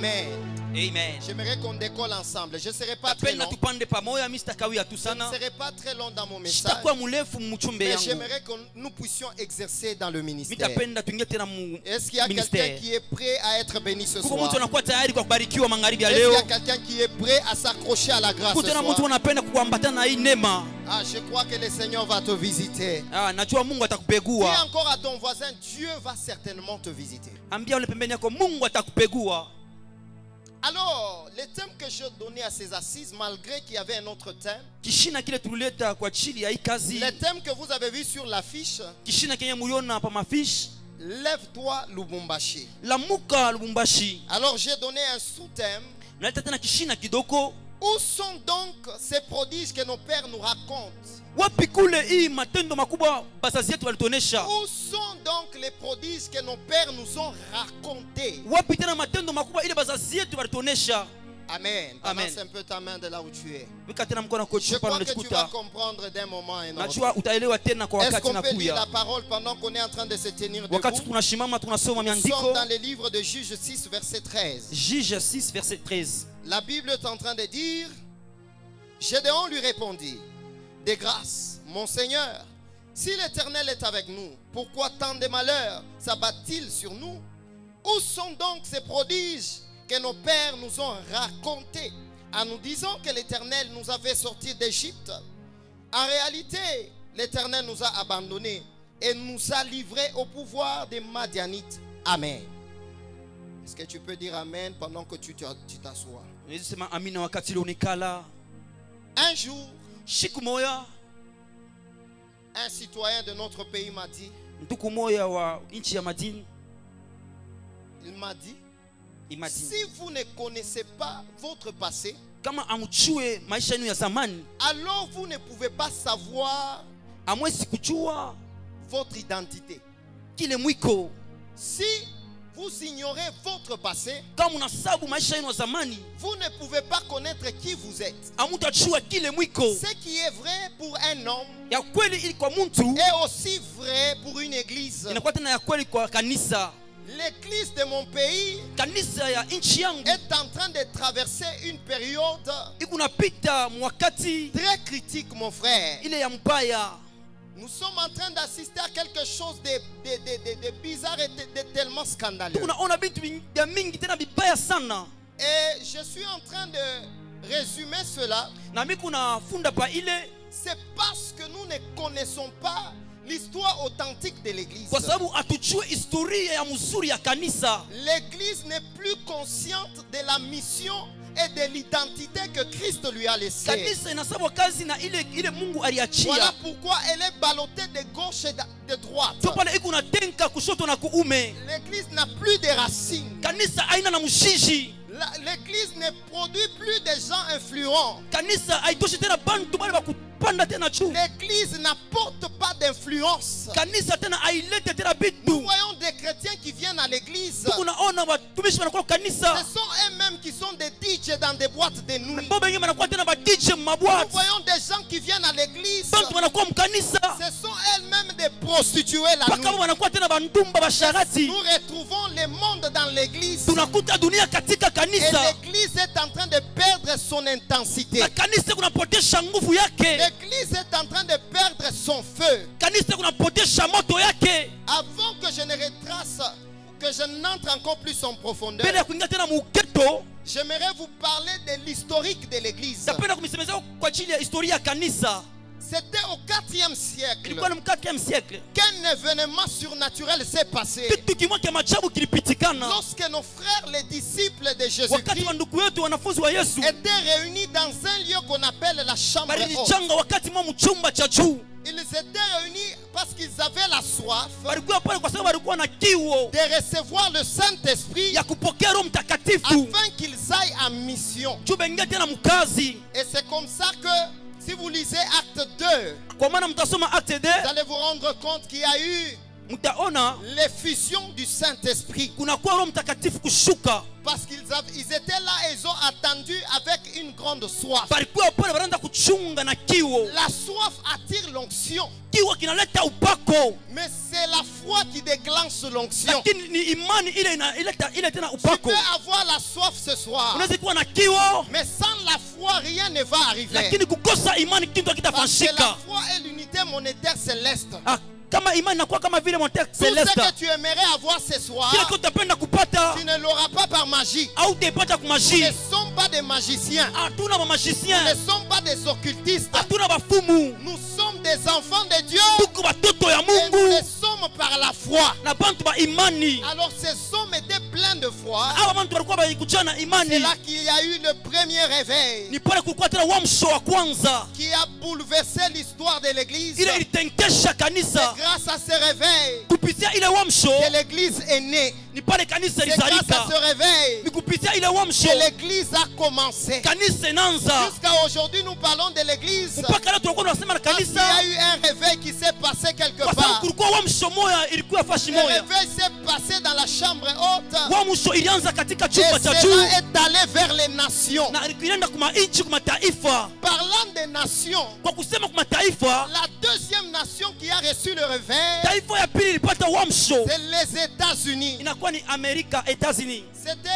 Amen. Amen. J'aimerais qu'on décolle ensemble. Je ne serai pas très long. Je ne serai pas très long dans mon message. Mais j'aimerais que nous puissions exercer dans le ministère. Est-ce qu'il y a quelqu'un qui est prêt à être béni ce soir? Est-ce qu'il y a quelqu'un qui est prêt à s'accrocher à la grâce ce soir? Je crois que le Seigneur va te visiter. Dis encore à ton voisin, Dieu va certainement te visiter. Alors, le thème que je donnais à ces assises, malgré qu'il y avait un autre thème, le thème que vous avez vu sur l'affiche, lève-toi Lubumbashi. Alors, j'ai donné un sous-thème. Où sont donc ces prodiges que nos pères nous racontent? Où sont donc les prodiges que nos pères nous ont racontés? Amen. Avance un peu ta main de là où tu es. Je crois que tu vas comprendre d'un moment à un autre. Est-ce qu'on peut lire la parole pendant qu'on est en train de se tenir debout? Nous sommes dans le livre de Juge 6, verset 13. Juge 6, verset 13. La Bible est en train de dire, Gédéon lui répondit, de grâce, mon Seigneur, si l'Éternel est avec nous, pourquoi tant de malheurs s'abattent-ils sur nous? Où sont donc ces prodiges que nos pères nous ont racontés en nous disant que l'Éternel nous a fait sortir d'Égypte? En réalité, l'Éternel nous a abandonnés et nous a livrés au pouvoir des Madianites. Amen. Est-ce que tu peux dire Amen pendant que tu t'assois? Un jour, un citoyen de notre pays m'a dit, il m'a dit, si vous ne connaissez pas votre passé, alors vous ne pouvez pas savoir votre identité. Si vous ignorez votre passé, vous ne pouvez pas connaître qui vous êtes. Ce qui est vrai pour un homme est aussi vrai pour une église. L'église de mon pays est en train de traverser une période très critique, mon frère. Nous sommes en train d'assister à quelque chose de bizarre et de tellement scandaleux. Et je suis en train de résumer cela. C'est parce que nous ne connaissons pas l'histoire authentique de l'église. L'église n'est plus consciente de la mission et de l'identité que Christ lui a laissée. Voilà pourquoi elle est ballottée de gauche et de droite. L'église n'a plus de racines. L'église ne produit plus de gens influents. L'église n'apporte pas d'influence. Nous voyons des chrétiens qui viennent à l'église. Ce sont eux-mêmes qui sont des DJ dans des boîtes de nuit. Nous voyons des gens qui viennent à l'église. Ce sont elles-mêmes des prostituées la nuit. Nous retrouvons le monde dans l'église. Et l'église est en train de perdre son intensité. L'église est en train de perdre son feu. Avant que je ne retrace, que je n'entre encore plus en profondeur, j'aimerais vous parler de l'historique de l'église. C'était au 4e siècle qu'un événement surnaturel s'est passé. Lorsque nos frères, les disciples de Jésus-Christ, étaient réunis dans un lieu qu'on appelle la chambre haute. Ils étaient réunis parce qu'ils avaient la soif de recevoir le Saint-Esprit afin qu'ils aillent en mission. Et c'est comme ça que, si vous lisez Acte 2, vous allez vous rendre compte qu'il y a eu mtaona l'effusion du Saint-Esprit. kunakuwa Roho Mtakatifu kushuka. Parce ils étaient là et ils ont attendu avec une grande soif. Balikuwa pale wanaanza kuchunga na kiu. La soif attire l'onction. Kiu kinaleta upako. Mais c'est la foi qui déclenche l'onction. Lakini ni imani ile tena Tu upako. peux avoir la soif ce soir. Unaweza kuwa na kiu, Mais sans la foi, rien ne va arriver. lakini kukosa imani kitu Parce que la hakitafanyika. foi est l'unité monétaire céleste. Kama imani inakuwa kama vile montagne Tout ce céleste. que tu aimerais avoir ce soir, Kile kitu utapenda kupata tu ne l'auras pas par magie. au utaipata kwa Nous magie. ne sommes pas des magiciens. Hatuna Nous magicien, ne sommes pas des occultistes. hatuna bafumu. Nous sommes des enfants de Dieu. Tuko batoto ya Et nous Mungu le sommes par la foi. na bantu ba imani. Alors ces hommes étaient pleins de foi. Hawa bantu walikuwa baikuchana C'est imani. là qu'il y a eu le premier réveil Ni pale kulikuwa tena uamsho wa kwanza. qui a bouleversé l'histoire de l'église. Ile ilitenkesha C'est kanisa. grâce à ce réveil Kupitia ile uamsho que l'église est née. ni pale kanisa C'est grâce à lizalika. ce réveil Ni kupitia ile uamsho que l'église a commencé. kanisa inaanza. Jusqu'à aujourd'hui, nous parlons de l'église. Mpaka leo tunakuwa tunasema na Parce qu'il y kanisa. a eu un réveil qui s'est passé quelque Kwa sababu part. kulikuwa uamsho moya ilikuwa fashi Le moya. réveil s'est passé dans la chambre haute. Uamsho ilianza katika Et chumba cha cela juu est allé vers les nations. na ilienda kwa nchi, kwa mataifa. Parlant des nations, Kwa kusema kwa mataifa, la deuxième nation qui a reçu le réveil, taifa ya pili ilipata uamsho c'est les États-Unis. inakuwa ni Amerika, États-Unis. C'était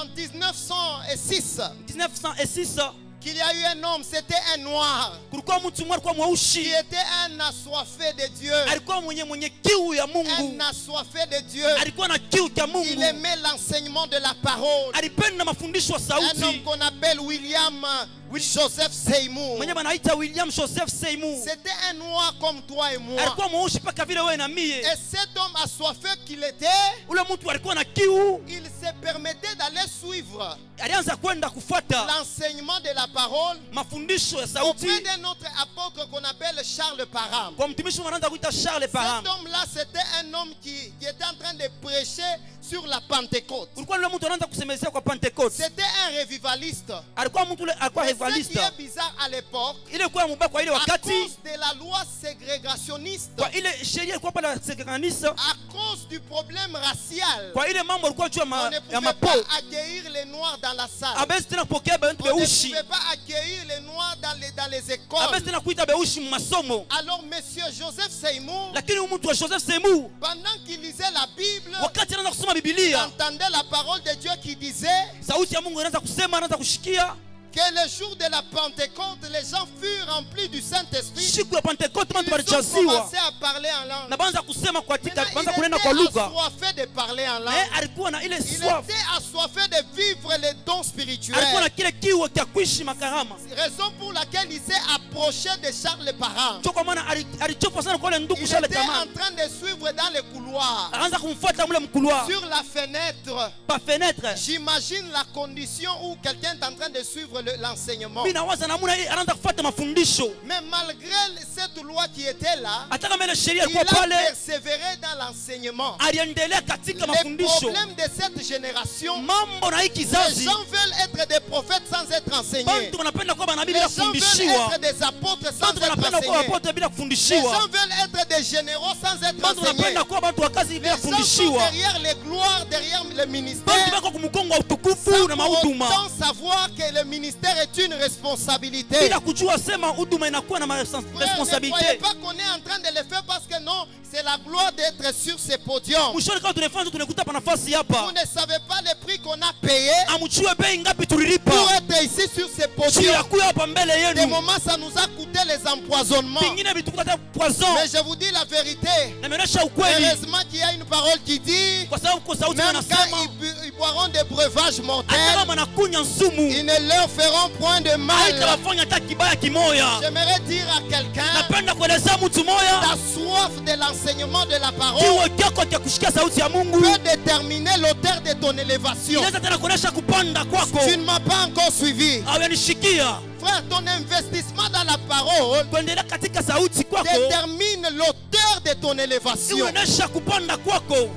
en 1906 1906 qu'il y a eu un homme, c'était un noir, kulikuwa mtu mmoja alikuwa qui mweusi, était un assoiffé de Dieu. alikuwa mwenye kiu ya Mungu, Un assoiffé de Dieu. alikuwa na kiu cha Il Mungu, aimait l'enseignement de la parole. alipenda mafundisho ya Un homme sauti, qu'on appelle William Joseph Seymour. mwenye wanaita William Joseph Seymour. C'était un noir comme toi et moi. Alikuwa mweusi paka vile wewe na mie. Et cet homme assoiffé qu'il était, Ule mtu alikuwa na kiu, il se permettait d'aller suivre alianza kwenda kufuata l'enseignement de la parole mafundisho ya sauti auprès d'un autre apôtre qu'on appelle Charles Parham. kwa mtumishi wanaanza kuita Charles Parham. Cet homme-là, c'était un homme qui était en train de prêcher sur la Pentecôte. Kulikuwa yule mtu anaanza kusemezea kwa Pentecost. C'était un revivaliste. Alikuwa mtu ule alikuwa Mais ce qui evangeliste. est bizarre à l'époque, Ile kwa mbaya kwa ile à wakati cause de la loi ségrégationniste, kwa ile sheria ilikuwa pale segreganisa, à cause du problème racial, kwa ile mambo alikuwa juu on ne ya pouvait mapo. pas accueillir les noirs dans la salle. Abesi tena kupokea bantu On ne beushi. pouvait pas accueillir les noirs dans les écoles. Abesi tena kuita beushi mu masomo. Alors, monsieur Joseph Seymour, Lakini huyu mtu wa Joseph Seymour pendant qu'il lisait la Bible, wakati anaanza kusoma il Biblia, entendait la parole de Dieu qui disait sauti ya Mungu inaanza kusema, anaanza kushikia. que le jour de la Pentecôte, les gens furent remplis du Saint-Esprit. Siku ya Pentecost Ils bantu ont balijaziwa commencé à parler en langue. na banza kusema kwa tika, Maintenant, banza il kunena kwa était lugha. assoiffé de parler en langue. Alikuwa na ile Il soif, était assoiffé de vivre les dons alikuwa spirituels. na kile kiu cha kuishi makarama. Raison pour laquelle il s'est approché de Charles Parham. Ndio kwa maana alichofa sana kwa ile ndugu Il Charles était en Parham. train de suivre dans les couloirs. Anaanza kumfuata mule mkulwa Sur la fenêtre, pa fenêtre. j'imagine la condition où quelqu'un est en train de suivre l'enseignement. Mimi nawaza namna hii anaanza kufuata mafundisho. Mais malgré cette loi qui était là, Hata kama ile sheria il ilikuwa a pale, persévéré dans l'enseignement. aliendelea katika Les mafundisho. problèmes de cette génération, Mambo na hii les kizazi, gens veulent être des prophètes sans être enseignés. bantu wanapenda kuwa manabii Les bila gens veulent kufundishiwa. être des apôtres sans Bantu être wanapenda kuwa enseignés. wapote bila Les kufundishiwa. gens veulent être des généraux sans être Bantu enseignés. wanapenda kuwa bantu wa kazi Les bila gens sont kufundishiwa. derrière les gloires, derrière le Bantu ministère, bako kumkongo wa utukufu sans na pour mahuduma. autant savoir que le ministère est une responsabilité. Bila kujua sema huduma inakuwa na Frère, ne croyez responsabilité. pas qu'on est en train de le faire parce que non, c'est la gloire d'être sur ces podiums. Mwishoni kama tunafanya tunakuta pa nafasi Vous hapa. ne savez pas le prix qu'on a payé Amchue bei ngapi pour tulilipa. être ici sur ces Juu ya podiums. kuya hapa mbele Des yenu. moments, ça nous a coûté les empoisonnements. Pengine vitukata poison. Mais je vous dis la vérité. Na imeonyesha ukweli. Heureusement qu'il y a une parole qui dit, Kwa sababu kwa sauti même wanasema quand ils boiront des breuvages hata mortels, kama nakunya nsumu ils ne leur feront point de mal. haitawafanya hata kibaya kimoya. J'aimerais dire à quelqu'un, Napenda kuelezea mtu moya, la soif de l'enseignement de la parole kiu chako cha kushikia sauti ya Mungu peut déterminer l'auteur de ton élévation. inaweza tena kuonesha kupanda kwako. Tu ne m'as pas encore suivi. Hawanishikia Frère, ton investissement dans la parole kuendelea katika sauti kwako détermine l'auteur de ton élévation. ionyesha kupanda kwako.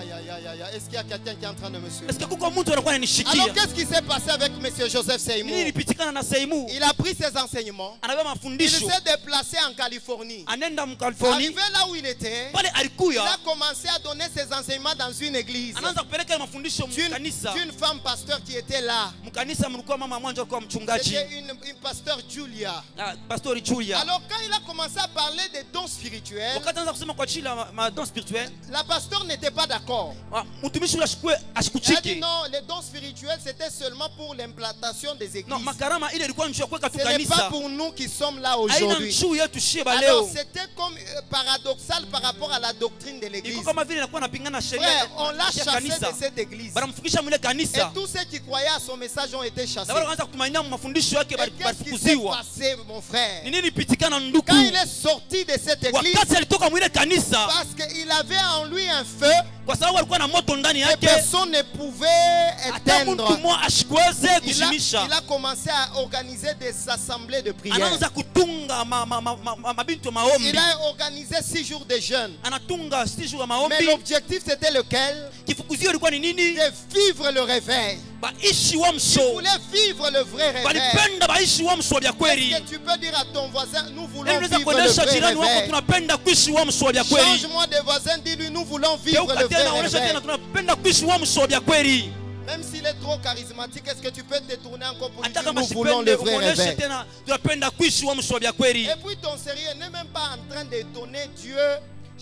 Aïe, aïe, aïe, aïe, aïe. Est-ce qu'il y a quelqu'un qui est en train de me suivre? Est-ce que kuko mtu anakuwa anishikia? Alors, qu'est-ce qui s'est passé avec M. Joseph Seymour? Nini ilipitikana na Seymour? Il a pris ses enseignements. Anabeba Il mafundisho. s'est déplacé en Californie. Anaenda mcalifornia. Arrivé là où il était, Pale il alikuya. a commencé à donner ses enseignements dans une église. Anaanza kupeleka mafundisho mkanisa. D'une femme pasteur qui était là. Mkanisa mlikuwa mama mmoja alikuwa mchungaji. C'était une pasteur Julia. Pastor Julia. Alors quand il a commencé à parler des dons spirituels, Wakati anaanza kusema kwa chila madon spirituel. la pasteur n'était pas d'accord. Mtumishi ule ashikwe Elle a dit ashikuchike. non, les dons spirituels c'était seulement pour l'implantation des églises. No, makarama ile ilikuwa njoo kuweka tu Ce n'est pas kanisa. pour nous qui sommes là Haina aujourd'hui. nshu yetu shie ba Alors leo. c'était comme paradoxal par rapport à la doctrine de Iko l'église. kama vile inakuwa napingana na sheria Frère, on l'a ya chassé kanisa. de cette église. Banamfukisha mule Et kanisa. tous ceux qui croyaient à son message ont été chassés. Na wale wanaanza kutumainia mafundisho yake Et qu'est-ce qui s'est balifukuziwa. passé, mon frère? Ni nini ilipitikana ndugu? Quand il est sorti de cette église, Wakati alitoka mwile kanisa parce qu'il avait en lui un feu kwa sababu alikuwa na moto ndani que yake, personne ne pouvait hata mtu éteindre. mmoja ashikuweze Il kushimisha. a commencé à organiser des assemblées de prière. Anaanza kutunga mabintu maombi. Il a organisé 6 jours de jeûne. Anatunga 6 jours ya Mais maombi. l'objectif c'était lequel? Kifukuzio ilikuwa ni nini? De vivre le réveil. Baishi Il wamso. voulait vivre le vrai réveil. Balipenda baishi wamso vya kweli. Est-ce que tu peux dire à ton voisin, nous voulons Unaweza vivre le kuonesha vrai jirani wako réveil? tunapenda kuishi wamso vya kweli. Change-moi de voisin, dis-lui, nous voulons vivre Geuka le tena, vrai onesha réveil. tena tunapenda kuishi wamso vya kweli. Même s'il est trop charismatique, est-ce que tu peux te tourner encore pour lui Hata dire, kama nous voulons sipende le vrai umuoneshe réveil? tena tunapenda kuishi wamso vya kweli. Et puis ton sérieux n'est même pas en train de donner Dieu.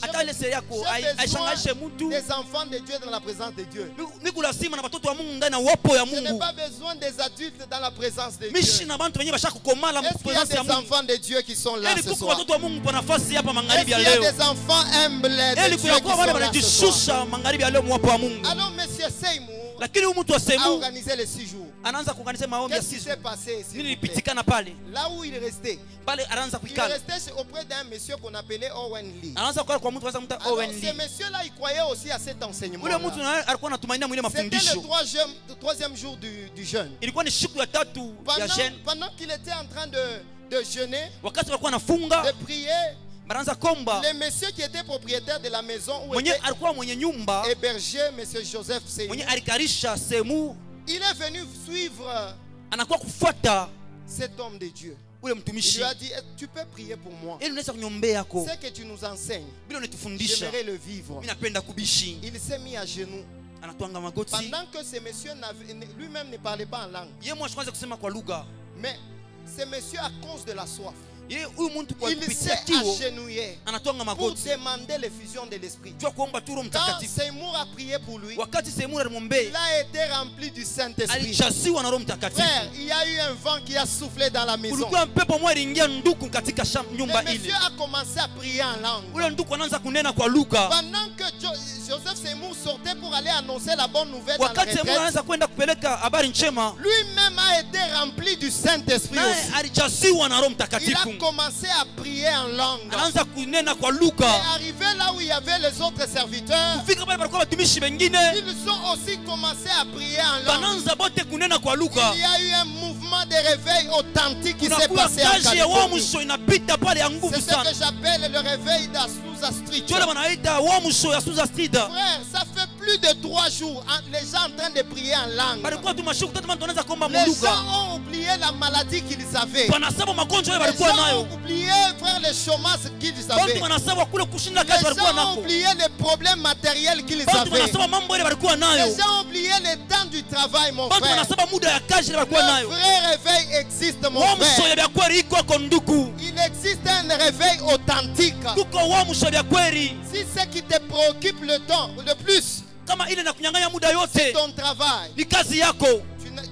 Hata ile seri yako J'ai aishangaishe besoin mtu. des enfants de Dieu dans la présence de Dieu. Niko lazima na watoto wa Mungu ndani ya uwepo ya Je n'ai Mungu. pas besoin des adultes dans la présence de Mishi Dieu. na bantu wenyewe bashakukomala Est-ce qu'il y a mpresence ya des Mungu. enfants de Dieu qui sont là Eli ce kuko soir? watoto wa Mungu kwa nafasi hapa Est-ce magharibi ya qu'il y a leo. des enfants humbles de Eli Dieu qui kuyakuwa wale sont là ce soir? wanajishusha magharibi ya leo mwapo wa Mungu. Alors, monsieur Seymour Lakini huyu mtu wa a Seymour organisé les 6 jours. anaanza kuunganisha maombi ya Qu'est-ce qui siku. s'est passé s'il Nini vous plaît? ilipitikana pale? Là où il est resté, Pale anaanza il est kuikala. resté auprès d'un monsieur qu'on appelait Owen Lee. Anaanza kukaa kwa mtu anaanza kumta Alors, Owen ce Lee. monsieur-là, il croyait aussi à cet enseignement. Ule mtu naye alikuwa anatumainia mwile C'était mafundisho. le troisième jour du jeûne. Ilikuwa ni siku ya tatu ya jeûne. Pendant qu'il était en train de jeûner, Wakati walikuwa wanafunga, de prier, banaanza komba. le monsieur qui était propriétaire de la maison où Mwenye était alikuwa mwenye nyumba, hébergé monsieur Joseph Seymour, mwenye alikarisha Seymour, il est venu suivre anakuwa kufuata cet homme de Dieu. ule Il mtumishi. lui a dit, tu peux prier pour moi. Ili unaweza kunyombea yako. Ce que tu nous enseignes, Bila unatufundisha. j'aimerais le vivre. Mimi napenda kubishi. Il s'est mis à genoux. Anatwanga magoti. Pendant que ce monsieur lui-même ne parlait pas en langue. Yeye mwanzo kwanza kusema kwa lugha. Mais ce monsieur, à cause de la soif, Yeye huyu mtu kwa il kupitia s'est kiu agenouillé anatwanga pour magoti. demander l'effusion de l'esprit. Jua kuomba tu Roho Quand Mtakatifu. Seymour a prié pour lui, Wakati Seymour alimwombea, il a été rempli du Saint-Esprit. alijaziwa na Roho Mtakatifu. Frère, il y a eu un vent qui a soufflé dans la maison. Kulikuwa mpepo mmoja iliingia nduku katika nyumba Le ile. monsieur a commencé à prier en langue. Ule nduku anaanza kunena kwa lugha. Pendant que Joseph Seymour sortait pour aller annoncer la bonne nouvelle dans la Wakati Seymour retraite, anaanza kwenda kupeleka habari njema, lui-même a été rempli du Saint-Esprit naye aussi. alijaziwa na Roho Il a Mtakatifu. commencé à prier en langue. Anaanza kunena kwa Et lugha. arrivé là où il y avait les autres serviteurs, Kufika pale palikuwa watumishi wengine, ils ont aussi commencé à prier en langue. banaanza bote kunena kwa lugha. Il y a eu un mouvement de réveil authentique qui s'est Kunakuwa passé en kazi ya Californie. uamsho inapita pale ya nguvu C'est ce sana. que j'appelle le réveil d'Azusa Street. Jole wanaita uamsho ya Suza Street. Frère, ça fait plus de 3 jours, les gens en train de prier en langue. Balikuwa tu mashuku tatu tunaanza kuomba Les mulugha. gens ont oublié la maladie qu'ils avaient. Wanasema magonjwa yale Les walikuwa gens nayo. ont oublié, frère, le chômage qu'ils avaient. Bantu wanasema kule kushinda Les kazi walikuwa gens ont nako. oublié les problèmes matériels qu'ils Bantu avaient. wanasema mambo yale walikuwa nayo. Les gens ont oublié le temps du travail, mon Bantu frère. wanasema muda ya kazi ile walikuwa Le nayo. vrai réveil existe, mon Uamsho frère. ya kweli iko kwa nduku. Il existe un réveil authentique. Kuko uamsho ya kweli. Si ce qui te préoccupe le plus, Kama ile na kunyang'anya muda yote ton travail, ni kazi yako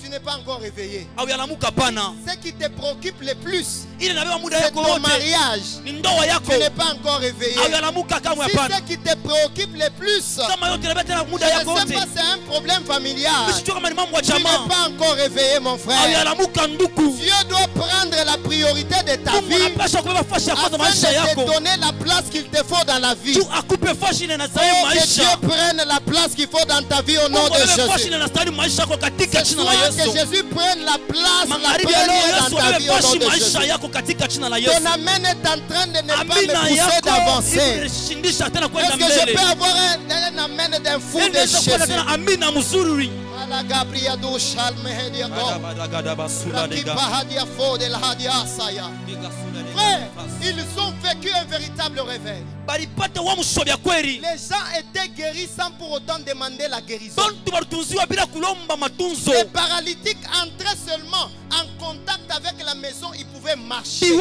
tu n'es pas encore réveillé. au yalamuka pana. Ce qui te préoccupe le plus, Ile nabeba muda c'est yako ton yote mariage. ni ndoa yako Tu n'es pas encore réveillé. au yalamuka kamwe Si hapana. ce qui te préoccupe le plus, Kama yote nabeba tena je muda ne yako sais yote. pas, c'est un problème familial. Usijue kama ni mambo ya Tu n'es jamaa pas encore réveillé, mon au frère. yalamuka nduku. Dieu doit prendre la priorité de ta Mungu vie anapaswa kubeba fashi ya kwanza maisha afin de te yako. donner la place qu'il te faut dans la vie. Tu akupe fashi ile na Oh, sahi que Dieu maisha. prenne la place qu'il faut dans ta vie au nom de Jésus. C'est soit que Jésus prenne la place, la première dans ta vie au nom de Jésus. Ton amen est en train de ne pas me pousser d'avancer. Est-ce que je peux avoir un amen d'un fou de Jésus? Frère, ils ont vécu un véritable réveil. Les gens étaient guéris sans pour autant demander la guérison. Les paralytiques entraient seulement en contact avec la maison, ils pouvaient marcher. C'est un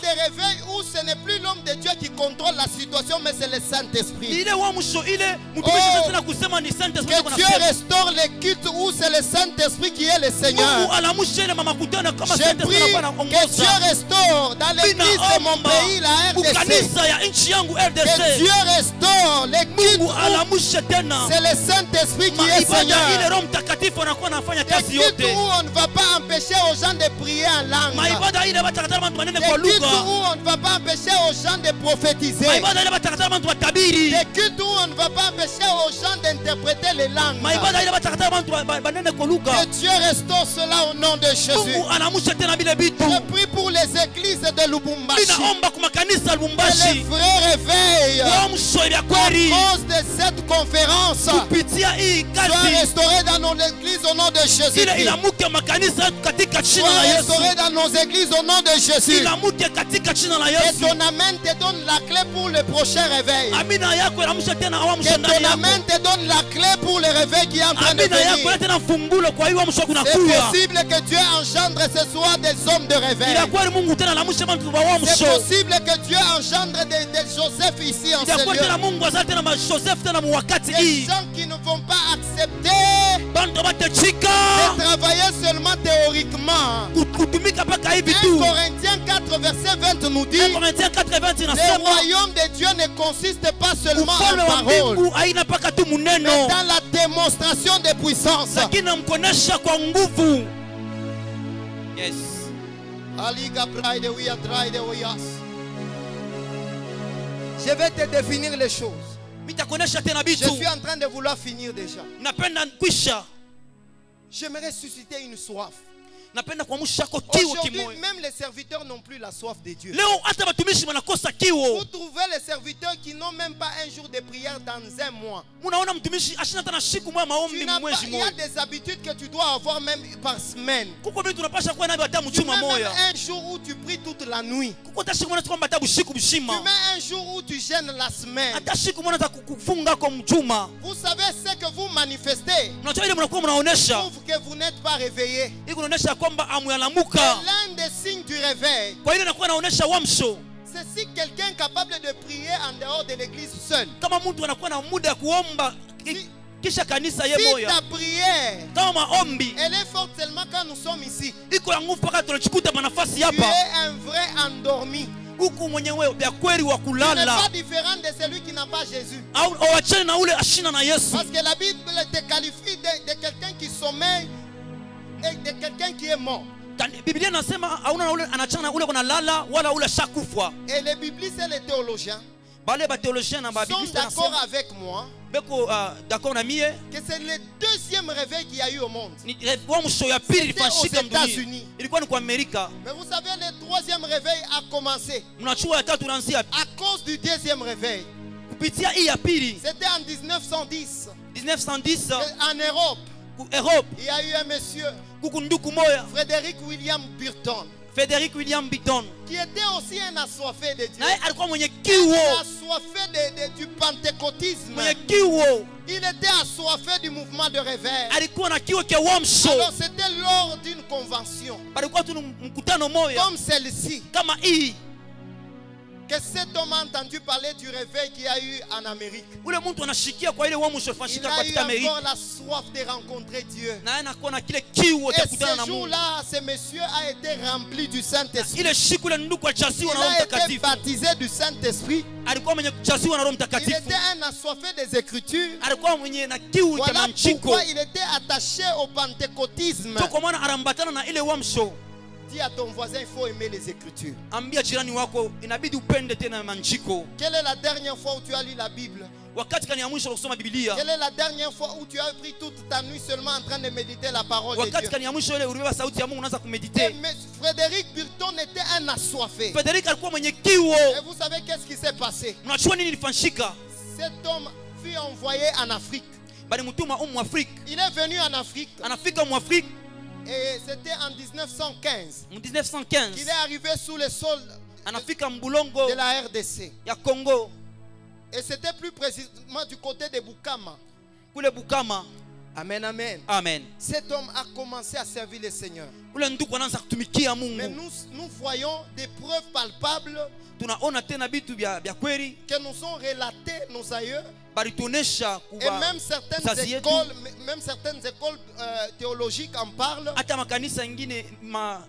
des réveils où ce n'est plus l'homme de Dieu qui contrôle la situation, mais c'est le Saint-Esprit. Que Dieu restaure les cultes où c'est le Saint-Esprit qui est le Seigneur. J'ai pris que Dieu restaure dans l'église de mon pays, la RDC. Que Dieu restaure les cultes où c'est le Saint-Esprit qui est Seigneur. Les cultes où on ne va pas empêcher aux gens de prier en langue. Les cultes où on ne va pas empêcher aux gens de prophétiser. Les cultes où on ne va pas empêcher aux gens d'interpréter les langues. Que Dieu restaure cela au nom de Jésus. Je prie pour les églises de Lubumbashi. Que les vrais réveils à cause de cette conférence soient restaurés dans nos églises au nom de Jésus. Soient restaurés dans nos églises au nom de Jésus. Que ton amen te donne la clé pour le prochain réveil. Que ton amen te donne la clé pour le réveil qui est en train de venir. C'est possible que Dieu engendre ce soir des hommes de réveil. C'est possible que Dieu engendre des Joseph ici en ce lieu. Des gens qui ne vont pas accepter de travailler seulement théoriquement. 1 Corinthiens 4 verset 20 nous dit: le royaume de Dieu ne consiste pas seulement en parole, mais dans la démonstration de puissance. Yes. Je vais te définir les choses. Je suis en train de vouloir finir déjà. J'aimerais susciter une soif. Aujourd'hui, même les serviteurs n'ont plus la soif de Dieu. Vous trouvez les serviteurs qui n'ont même pas un jour de prière dans un mois. Il y a des habitudes que tu dois avoir même par semaine. Tu mets même un jour où tu pries toute la nuit. Tu mets un jour où tu gênes la semaine. Vous savez ce que vous manifestez. Prouve que vous n'êtes pas réveillé. L'un des signes du réveil, c'est si quelqu'un est capable de prier en dehors de l'église seul. Si ta prière, elle est forte seulement quand nous sommes ici. Tu es un vrai endormi. Tu n'es pas différent de celui qui n'a pas Jésus. Parce que la Bible te qualifie de quelqu'un qui sommeille et de quelqu'un qui est mort. Et les biblistes et les théologiens sont d'accord avec moi que c'est le deuxième réveil qu'il y a eu au monde. C'était aux États-Unis. Mais vous savez, le troisième réveil a commencé à cause du deuxième réveil. C'était en 1910. En Europe, il y a eu un monsieur, Frédéric William Burton, qui était aussi un assoiffé de Dieu. Un assoiffé du pentecôtisme. Il était assoiffé du mouvement de réveil. Alors c'était lors d'une convention comme celle-ci que cet homme a entendu parler du réveil qu'il y a eu en Amérique. Il a eu encore la soif de rencontrer Dieu. Et ce jour-là, ce monsieur a été rempli du Saint-Esprit. Il a été baptisé du Saint-Esprit. Il était un assoiffé des Écritures. Voilà pourquoi il était attaché au pentecôtisme. Dis à ton voisin, il faut aimer les Écritures. Quelle est la dernière fois où tu as lu la Bible wakati kani ya mwisho kusoma Biblia? Quelle est la dernière fois où tu as pris toute ta nuit seulement en train de méditer la parole de Wakati Dieu? kani ya mwisho ile ulibeba sauti ya Mungu unaanza kumedite? Mais Frédéric Burton était un assoiffé. Frederick alikuwa mwenye kiu. Et vous savez qu'est-ce qui s'est passé? Unachua nini ilifanyika? Cet homme fut envoyé en Afrique. Bali mtuma Afrique. Il est venu en Afrique. Anafika Afrique Et c'était en 1915 en 1915. qu'il est arrivé sous le sol Anafika mbulongo de la RDC. ya Congo. Et c'était plus précisément du côté de Bukama. Kule Bukama. Amen, amen. Amen. Cet homme a commencé à servir le Seigneur. Ule ndugu anaanza kutumikia Mais Mungu. nous voyons des preuves palpables Tunaona tena vitu vya kweli que nous ont relaté nos aïeux. balituonesha Et kuba même certaines écoles théologiques en parlent. hata makanisa ingine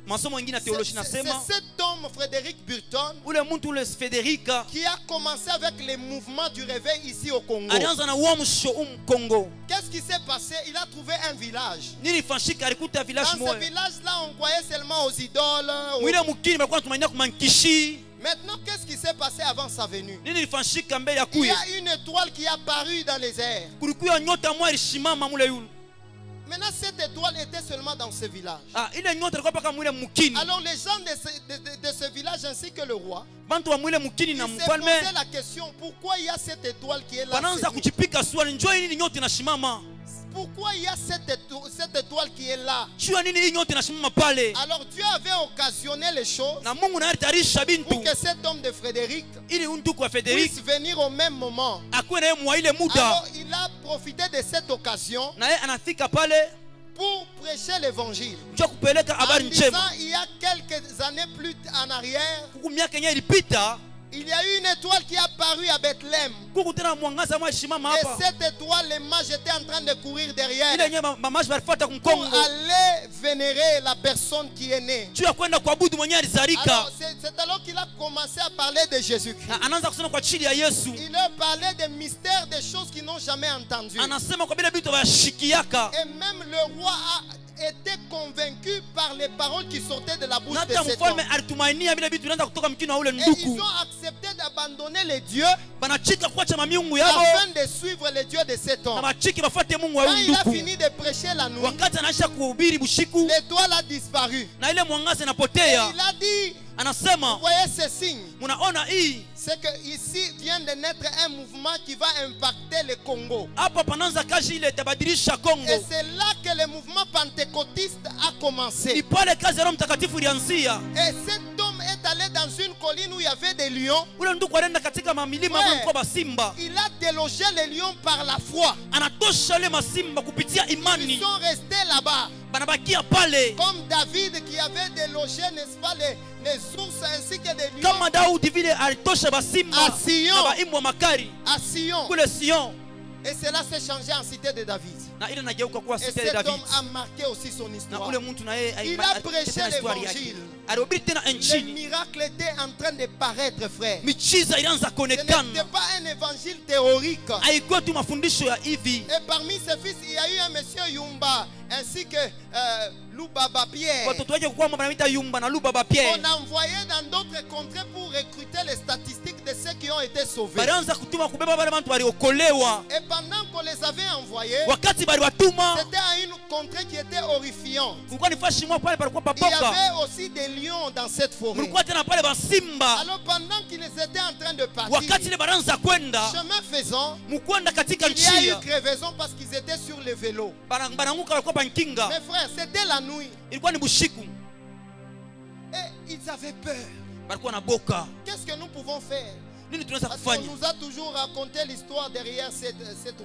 masomo ingine ya theology C'est nasema cet homme, Frédéric Burton, ule mtu ule Federica qui a commencé avec les mouvements du réveil ici au Congo. alianza na uamsho Congo. Qu'est-ce qui s'est passé? Il a trouvé un village. Nini fashika alikuta village Dans ce moja. village-là, on croyait seulement aux idoles. Mwile mukini balikuwa tumainia kumankishi. Maintenant, qu'est-ce qui s'est passé avant sa venue? Nini lifanyika mbele ya Il y kuya? a une étoile qui est apparue dans les airs. Kulikuwa nyota moja ilishimama mule yule. Maintenant, cette étoile était seulement dans ce village. Ah, ile nyota ilikuwa paka mwile mukini. Alors, les gens de ce village ainsi que le roi, Bantu wa mwile mukini na ils se mfalme posaient la question, pourquoi il y a cette étoile qui est là? wanaanza cette nuit? kuchipika swali, njoo nini nyota inashimama? Pourquoi il y a cette étoile qui est là? Jua nini hii nyota inashimama pale? Alors Dieu avait occasionné les choses Na Mungu naye alitayarisha pour bintu que cet homme de Frédéric ili ndugu wa Frederick puisse venir au même moment. akuwe na yeye mwa ile muda. Alors il a profité de cette occasion Na yeye anafika pale pour prêcher l'évangile. njoo kupeleka En habari disant, njema. il y a quelques années plus en arrière, Kuku miaka yenyewe ilipita il y a eu une étoile qui est apparue à Bethléem. kuku tena mwangaza mwa shimama Et hapa. cette étoile, les mages étaient en train de courir derrière Ile yenyewe mamaji walifuata pour kumkongo. aller vénérer la personne qui est née. Juu ya kwenda kuabudu mwenyewe alizarika. Alors, c'est alors qu'il a commencé à parler de Jésus-Christ. Na anaanza kusema kwa chini ya Yesu. Il a parlé des mystères, des choses qu'ils n'ont jamais entendues. Anasema kwa vile vitu vyashikiaka. Et même le roi a été convaincu par les paroles qui sortaient de la bouche Na de hata cet homme. mfalme alitumainia vile vitu vinaanza kutoka mkini wa ule Et ils nduku. ont accepté d'abandonner les dieux Banachika kuacha mamiungu yao afin de suivre les dieux de cet na homme. machiki bafuate Mungu wa Quand huyu il a nduku. fini de prêcher la nuit, Wakati anaisha kuhubiri bushiku l'étoile a disparu. na ile mwangaza Et inapotea, il a dit, anasema vous voyez ces signes, munaona hii c'est que ici vient de naître un mouvement qui va impacter le Congo. hapa pananza kazi ile itabadilisha Kongo. Et c'est là que le mouvement pentecôtiste a Ni commencé. pale kazi ya Roho Mtakatifu ilianzia. Et cet homme est allé dans une colline où il y avait des lions. Ule nduku alienda katika mamilima Ouais. kulikuwa basimba, Il a délogé les lions par la foi. anatosha ile masimba kupitia Ils imani, sont restés là-bas. banabakia pale Comme David qui avait délogé, n'est-ce pas, les ours ainsi que les lions kama Daudi vile alitosha basimba à Sion. na baimbwa makari À Sion. kule Sion, Et cela s'est changé en cité de David. na ile nageuka kuwa Et sita ya cet David. homme a marqué aussi son Na histoire. ule mtu na yeye Il a prêché historia yake, l'évangile. alihubiri tena Les injili, miracles étaient en train de paraître, frère. miujiza ilianza Ce n'était kuonekana. pas un évangile théorique. Haikuwa tu mafundisho ya hivi. Et parmi ses fils, il y a eu un monsieur Yumba ainsi que Lubaba Pierre. Watoto wake kwa wanaita Yumba na Lubaba Pierre. On a envoyé dans d'autres contrées pour recruter les statistiques de ceux qui ont été sauvés. Balianza kutuma kubeba wale watu waliokolewa. Et pendant qu'on les avait envoyés, Wakati baliwatuma c'était à une contrée qui était horrifiante. kulikuwa ni fashi mwa pale palikuwa Il y papoka. avait aussi des lions dans cette forêt. Mulikuwa tena pale basimba. Alors pendant qu'ils étaient en train de partir, Wakati ile banaanza kwenda chemin faisant, mukwenda katika il y a eu njia crevaison parce qu'ils étaient sur le vélo. bananguka walikuwa bankinga. Mes frères, c'était la nuit. Ilikuwa ni bushiku. Et ils avaient peur. Balikuwa na boka. Qu'est-ce que nous pouvons faire? Nini tunaweza Parce qu'on kufanya? nous a toujours raconté l'histoire derrière cette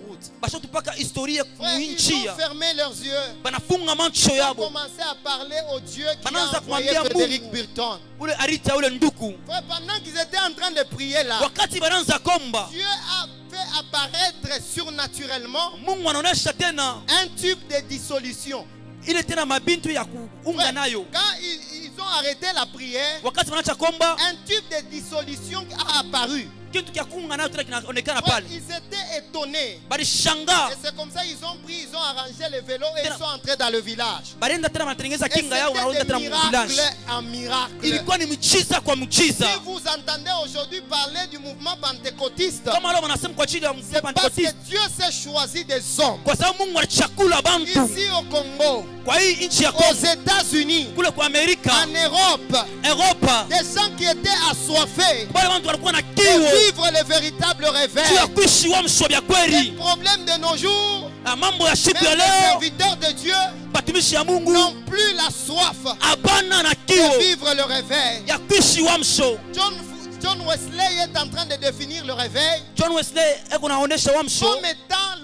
route. Basho tupaka historia Frère, ils kuinchia. ont fermé leurs yeux. Banafunga macho Ils ont yabo. commencé à parler au Dieu qui a Banaanza envoyé kumwambia Frédéric Mungu. Burton. Ule arita ule nduku. Frère, pendant qu'ils étaient en train de prier là, Wakati banaanza komba, Dieu a fait apparaître surnaturellement Mungu anaonesha tena un tube de dissolution. ile tena mabintu ya kuunga Frère, nayo. quand ils ont arrêté la prière, Wakati wanaacha komba, un tube de dissolution a apparu. kitu kia kunga nayo tena kinaonekana Ouais, pale. ils étaient étonnés. Balishanga. Et c'est comme ça ils ont pris, ils ont arrangé les vélos et ils sont entrés dans le village. Balienda tena wanatengeneza Et kinga yao wanaenda c'était tena des mu village. miracles en miracle. Ilikuwa ni miujiza kwa miujiza. Si vous entendez aujourd'hui parler du mouvement pentecôtiste, Kama leo wanasema kwa ajili ya c'est parce que Pentecoste. Dieu s'est choisi des hommes. Kwa sababu Mungu alichakula bantu. Ici au Congo, Kwa hii nchi ya aux Kongo, États-Unis, kule kwa Amerika, en Europe, Europa, des gens qui étaient assoiffés wale watu walikuwa na de kiu vivre le véritable réveil. juu ya kuishi uamsho vya Les kweli. problèmes de nos jours, Mambo ya siku ya même les leo, serviteurs de Dieu batumishi ya Mungu n'ont plus la soif abana na de kiu vivre le réveil. ya kuishi uamsho. John Wesley est en train de définir le réveil John Wesley eko naonesha uamsho comme étant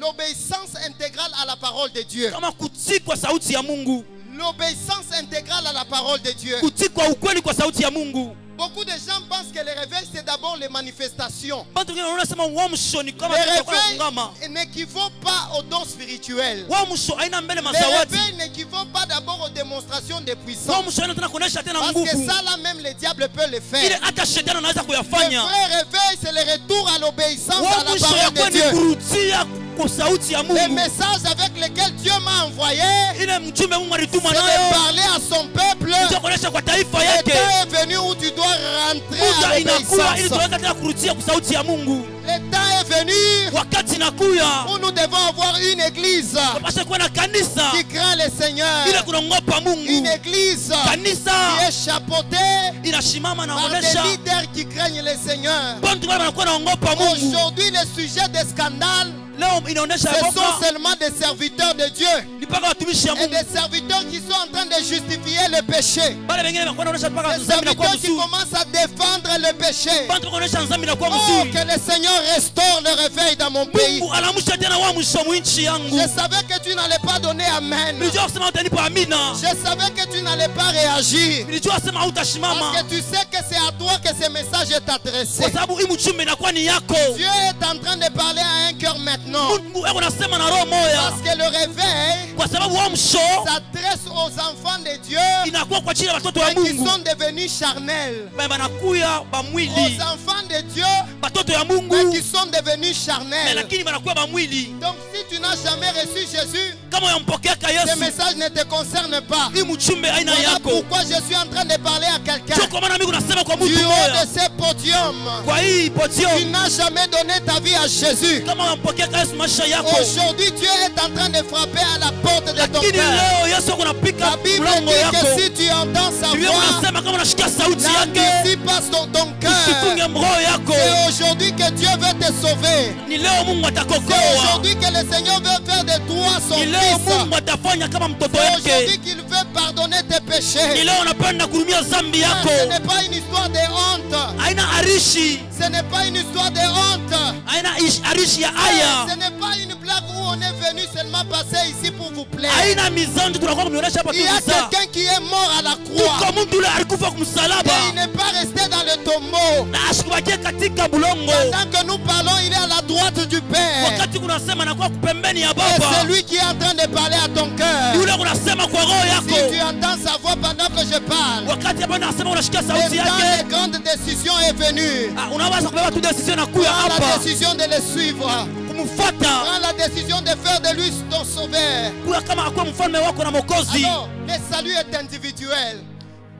l'obéissance intégrale à la parole de Dieu. kama kutii kwa sauti ya Mungu, L'obéissance intégrale à la parole de Dieu. kutii kwa ukweli kwa sauti ya Mungu. Beaucoup de gens pensent que le réveil, c'est d'abord les manifestations. Watu wengine wanasema uamsho ni kama Le kitu kwa réveil kungama. n'équivaut pas aux dons spirituels. Uamsho haina mbele Le mazawadi. réveil n'équivaut pas d'abord aux démonstrations de puissance. Uamsho haina tena kuonesha tena Parce que nguvu. ça là même le diable peut le Ile faire. hata shetani anaweza Le kuyafanya. vrai réveil, c'est le retour à l'obéissance à la Uamsho parole yakuwa de ni Dieu. kurudia kwa sauti ya Le Mungu. message avec lequel Dieu m'a envoyé, Ile mjumbe Mungu c'est alituma de nayo parler à son peuple. ndio kuonesha kwa taifa Le yake. temps est venu où tu dois rentrer à Muda inakuwa ili l'obéissance. tuweze tena kurudia kwa sauti ya Mungu. Le temps est venu Wakati inakuya où nous devons avoir une église tunapaswa kuwa na kanisa qui craint le Seigneur. ile kunaogopa Une Mungu. église qui Kanisa est chapeautée inasimama par des naonesha leaders qui craignent le Seigneur. bantu wale wanakuwa naogopa Mungu. Aujourd'hui, les sujets des scandales, Leo inaonesha ce ya sont kwamba seulement des serviteurs de Dieu ni mpaka watumishi ya et Mungu. des serviteurs qui sont en train de justifier le péché. Bale wengine wanakuwa naonesha mpaka Des nzambi inakuwa serviteurs qui mzuri. commencent à défendre le péché. Bantu wanaonesha nzambi inakuwa Oh, mzuri. que le Seigneur restaure le réveil dans mon pays. Mungu anaamsha tena uamsho mwinchi yangu. Je savais que tu n'allais pas donner Amen. Nilijua kusema utanipa amina. Je savais que tu n'allais pas réagir. Nilijua kusema Parce hautasimama. que tu sais que c'est à toi que ce message est adressé. Kwa sababu hii mchumbe inakuwa ni yako. Dieu est en train de parler à un cœur maintenant. Mungu eko nasema na roho moya. Parce que le réveil Kwa sababu uamsho s'adresse aux enfants de Dieu inakuwa kwa ajili ya watoto wa et qui Mungu. sont devenus charnels. Banakuya Aux bamwili. enfants de Dieu Watoto ya mais Mungu qui sont devenus charnels. lakini banakuwa bamwili. Donc si tu n'as jamais reçu Jésus, Kama yampokeaka ce Yesu, message ne te concerne pas. hii mchumbe aina Voilà yako. pourquoi je suis en train de parler à quelqu'un. Sio kwa maana mimi nasema kwa Du mtu haut moya. de ces podiums, Kwa hii tu potio n'as jamais donné ta vie à Jésus. kama yampokeaka Yesu maisha yako. Aujourd'hui, Dieu est en train de frapper à la porte de ton Lakini cœur. leo Yesu La kunapika Bible mlango dit yako. que si tu entends sa Biblia voix, unasema kama unashikia sauti yake, n'anticipe ton cœur. usifunge roho yako. C'est aujourd'hui que Dieu veut te sauver. Ni leo Mungu C'est atakokoa. aujourd'hui que le Seigneur veut faire de toi son Ni leo fils. Mungu atafanya kama mtoto C'est aujourd'hui wake. qu'il veut pardonner tes Ni péchés. leo anapenda kurumia dhambi yako. Ce n'est pas une histoire de honte. Haina arishi, Ce n'est pas une histoire de honte. haina arishi ya aya. Ce n'est pas une blague où on est venu seulement passer ici pour vous plaire. Haina mizanju tunakuwa kumionyesha hapa tu Il y a mizaa. quelqu'un qui est mort à la croix. Tuko mtu yule alikufa Et kumsalaba il n'est pas resté dans le tombeau. na asikubakie katika bulongo. Pendant que nous parlons, il est à la droite du Père. Wakati kunasema anakuwa pembeni ya Et baba. c'est lui qui est en train de parler à ton cœur. Yule kunasema kwa roho Si tu yako. entends sa voix pendant que je parle, Wakati hapa nasema unashikia le sauti temps yake. de grande décision est venu. Unaweza kubeba tu decision na kuya Prends la hapa décision de le suivre. kumfuata Prends la décision de faire de lui ton sauveur. kuya kama akuwe mfalme wako na mwokozi. Alors, le salut est individuel.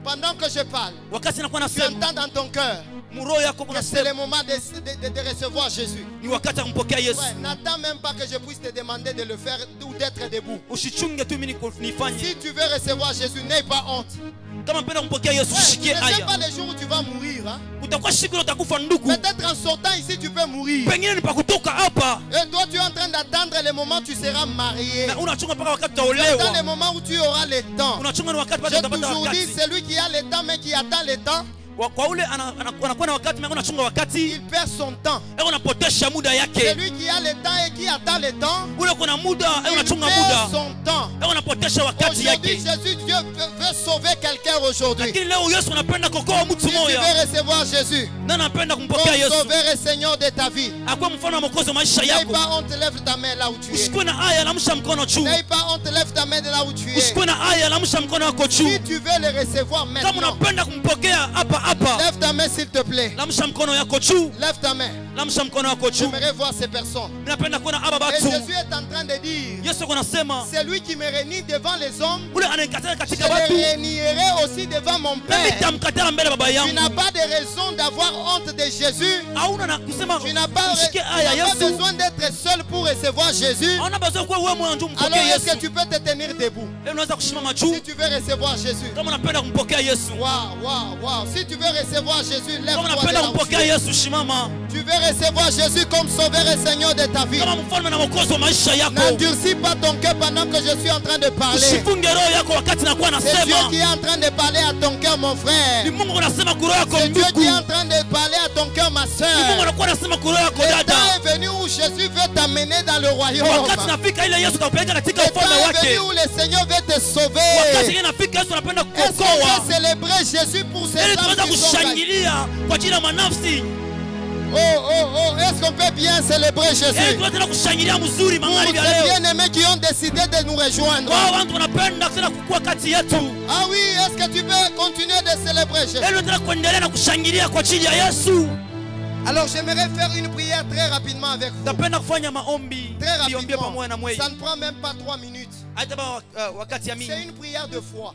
Pendant que je parle, Wakati nakuwa tu nasema entends dans ton cœur muroho yako que kuna c'est le moment de recevoir Jésus. ni wakati ya kumpokea Yesu. Ouais, n'attends même pas que je puisse te demander de le faire ou d'être debout. Usichunge tu mimi nifanye. Si tu veux recevoir Jésus, n'aie pas honte. Kama mpenda kumpokea Yesu Ouais, tu ushikie ne sais aya. pas les jours où tu vas mourir. Hein? Utakuwa siku utakufa ndugu. Peut-être en sortant ici, tu peux mourir. Pengine ni pa kutoka hapa. Et toi, tu es en train d'attendre le moment où tu seras marié. Na unachunga mpaka wakati Dans le utaolewa. moment où tu auras le temps. Unachunga ni wakati bado J'ai utapata toujours dit, wakati. celui qui a le temps mais qui attend le temps, Kwa ule anakuwa na wakati mimi unachunga wakati. il perd son temps. Unapotesha muda yake. Celui qui a le temps et qui attend le temps, Ule kuna muda, il unachunga perd muda. son temps. Unapotesha wakati Aujourd'hui, yake. Jésus, Dieu veut sauver quelqu'un aujourd'hui. Lakini leo Yesu anapenda kuokoa mtu Si tu moja. veux recevoir Jésus, Na anapenda ton kumpokea Yesu. sauveur et Seigneur de ta vie, Akuwe mfano wa mwokozi wa maisha n'aie yako. pas honte, lève ta main là où tu es. Usikuwe na aya, lamsha mkono juu. N'aie pas honte, lève ta main de là où tu es. Usikuwe na aya, lamsha mkono wako juu. Si tu veux le recevoir Kama maintenant, unapenda kumpokea hapa hapa, lève ta main s'il te plaît. Lamsha mkono yako juu. Lève ta main. Lamsha mkono yako juu. J'aimerais voir ces personnes. Ninapenda kuona aba Et batu. Jésus est en train de dire, Yesu anasema, c'est lui qui me réunit devant les hommes. ule ananikataa Je katika le watu. réunirai aussi devant mon Mimi Père. nitamkataa mbele baba Tu yangu. n'as pas de raison d'avoir honte de Jésus. Hauna na kusema Tu n'as pas, ushike aya Yesu. besoin d'être seul pour recevoir Jésus. Hauna besoin kuwa wewe mwenyewe mpokee Alors est-ce que Yesu. tu peux te tenir debout Leo unaweza kusimama juu si tu veux recevoir Jésus? kama unapenda kumpokea Yesu. Waouh. Si tu veux recevoir Jésus, Kama lève-toi de unapenda là où tu kumpokea es. Yesu, simama. Tu veux recevoir Jésus comme sauveur et Seigneur de ta vie. Kama mfalme na mwokozi wa maisha yako. N'endurcis pas ton cœur pendant que je suis en train de parler. Usifunge roho yako wakati nakuwa C'est Dieu nasema. qui est en train de parler à ton cœur, mon frère. Ni Mungu anasema kwa roho yako C'est Dieu ndugu. qui est en train de parler à ton cœur, ma Ni Mungu soeur. anakuwa anasema kwa roho yako Le dada. temps est venu où Jésus veut t'amener dans le royaume. Wakati nafika ile Yesu kapeleka katika Le temps ufalme est wake. venu où le Seigneur veut te Wakati sauver. ile nafika Yesu anapenda Est-ce qu'on kukuokoa. peut célébrer Jésus pour ces Ili âmes tuweza qui sont caillées? kushangilia kwa ajili ya manafsi. Oh, est-ce qu'on peut bien célébrer Ili Jésus tuweze tena kushangilia mzuri pour magharibi ya ces leo. bien-aimés qui ont décidé de nous rejoindre? Wao watu wanapenda tena kukua kati yetu. Ah oui, est-ce que tu peux continuer de célébrer Jésus? Ili tena kuendelea na kushangilia kwa ajili ya Yesu. Alors j'aimerais faire une prière très rapidement avec vous. Napenda kufanya maombi. Très Niombe pamoja na rapidement. mwezi. Ça ne prend même pas 3 minutes. Hata wakati ya C'est mingi. une prière de foi.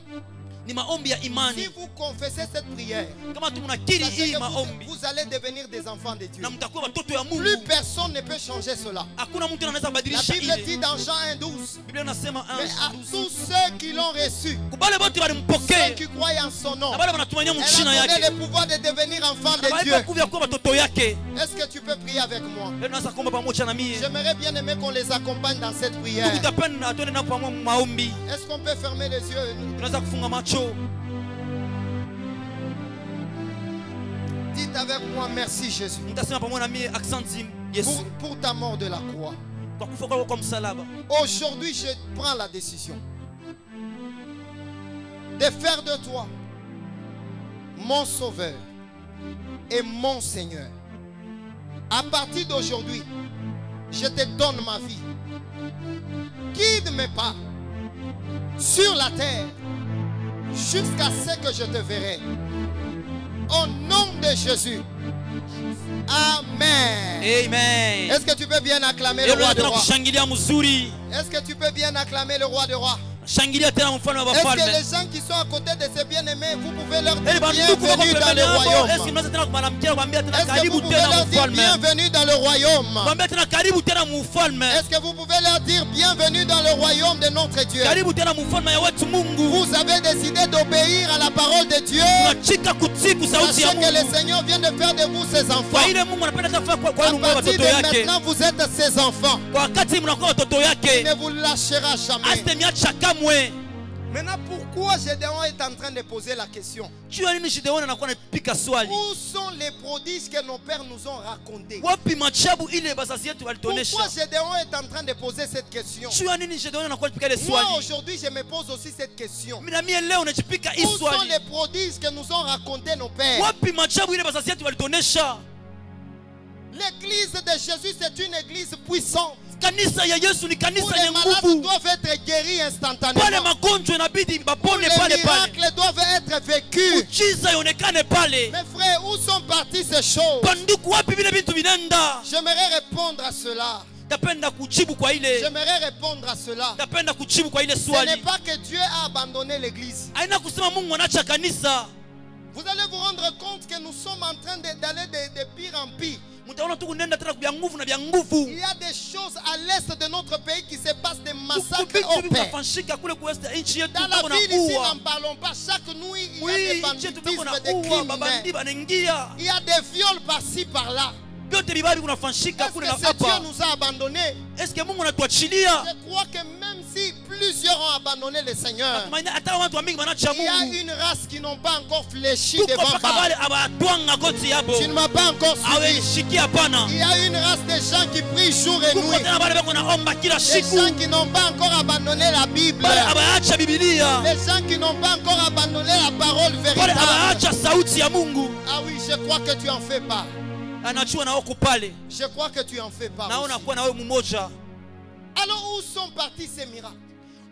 Ni maombi ya Si imani. vous confessez cette prière, Kama tu mnakiri sachez hii que maombi vous allez devenir des enfants de Dieu. na mtakuwa watoto ya Plus Mungu. personne ne peut changer cela. Hakuna mtu anaweza La badilisha Bible ile. dit dans Jean 1:12, Biblia inasema mais à tous ceux qui l'ont reçu, kubale bote ceux walimpokea qui croient en son nom, na bale wanatumania elle a mchina donné yake. le pouvoir de devenir enfant de Bale Dieu. bakuvya kuwa watoto yake. Est-ce que tu peux prier avec moi? Leo naweza kuomba pamoja na mimi. J'aimerais bien aimer qu'on les accompagne dans cette prière. Tukitapenda twende nao pamoja maombi. Est-ce qu'on peut fermer les yeux? Tunaweza kufunga macho. Dites avec moi, merci Jésus, Mtasema pamoja na mimi asante Yesu pour ta mort de la croix. kwa kufa kwako kwa msalaba. Aujourd'hui, je prends la décision de faire de toi mon sauveur et mon Seigneur. À partir d'aujourd'hui, je te donne ma vie. Guide mes pas sur la terre jusqu'à ce que je te verrai. Au nom de Jésus. Amen. Amen. Est-ce que tu peux bien acclamer le Leo roi de tunataka rois? kushangilia mzuri. Est-ce que tu peux bien acclamer le roi de rois? Shangilia tena mfalme wa Est-ce que wafalme. les gens qui sont à côté de ces bien-aimés, vous pouvez leur Eli dire banduku wako bienvenue dans pembeni le yako. Esi royaume? mnaweza tena kumwambia kuambia tena Est-ce que vous karibu pouvez tena leur dire mfalme. bienvenue dans le royaume? Kuambia tena karibu tena mfalme. Est-ce que vous pouvez leur dire bienvenue dans le royaume de notre Dieu? Karibu tena mfalme ya wetu Mungu. Vous avez décidé d'obéir à la parole de Dieu. Tunachika kutiku sauti ya Sachez que le Mungu. Seigneur vient de faire de vous ses Kwa enfants. ile Mungu anapenda tafaa kwa À wale partir watoto de yake. maintenant, vous êtes ses enfants. Kwa wakati mnakuwa watoto Il yake. ne vous lâchera jamais. Asitemiacha kamwe. Maintenant, pourquoi Gédéon est en train de poser la question? Jua nini Gideoni anakuwa anapika swali? Où sont les prodiges que nos pères nous ont racontés? Wapi machabu ile bazazi yetu walituonesha? Pourquoi Gédéon est en train de poser cette question? Jua nini Gideoni anakuwa anapika ile Moi, swali? aujourd'hui, je me pose aussi cette question. Mimi na mimi leo najipika hii Où sont swali. les prodiges que nous ont racontés nos pères? Wapi machabu ile bazazi yetu walituonesha? L'église de Jésus, c'est une église puissante. Kanisa ya Yesu ni Où kanisa les yenye malades nguvu. doivent être guéris Pale instantanément. magonjwa inabidi Où bapone les pale pale. miracles doivent être vécus. Ujiza ionekane pale. Mes frères, où sont parties ces choses? Banduku wapi vile vitu vinaenda? J'aimerais répondre à cela. Tapenda kujibu kwa ile. J'aimerais répondre à cela. Tapenda kujibu kwa ile Ce n'est swali. pas que Dieu a abandonné l'église. Haina kusema Mungu anaacha kanisa. Vous allez vous rendre compte que nous sommes en train d'aller de pire en pire. Mtaona tu kunenda tena vya nguvu na vya nguvu. Il y a des choses à l'est de notre pays qui se passent, des massacres Vitu au père. vinafanyika kule kwa nchi yetu Dans la tuko na ville ici, uwa. n'en parlons pas. Chaque nuit, il y a Oui, des nchi yetu tuko na banditismes, des uwa, crimes babandi humains. banaingia. Il y a des viols par-ci, par-là. Vyote vibali kunafanyika Est-ce kule que na c'est Dieu hapa. nous a abandonnés? Est-ce que Mungu anatuachilia? Je crois que même si plusieurs ont abandonné le Seigneur, Tumaini hata watu wa mingi wanacha il y a Mungu. une race qui n'ont pas encore fléchi Tuko devant mpaka Baal. wale abatwanga goti yabo. Tu ne m'as pas encore suivi. Haweshikia hapana. Il y a une race de gens qui prient jour et Tuko nuit. tena wale bako naomba kila Les siku. gens qui n'ont pas encore abandonné la Bible. Wale abaacha Biblia. Les gens qui n'ont pas encore abandonné la parole Wale véritable. abaacha sauti ya Mungu. Ah oui, je crois que tu en fais pas. Anachua na wako pale. Je crois que tu en fais pas. Naona Aussi. kuwa na wewe mmoja. Alors où sont partis ces miracles?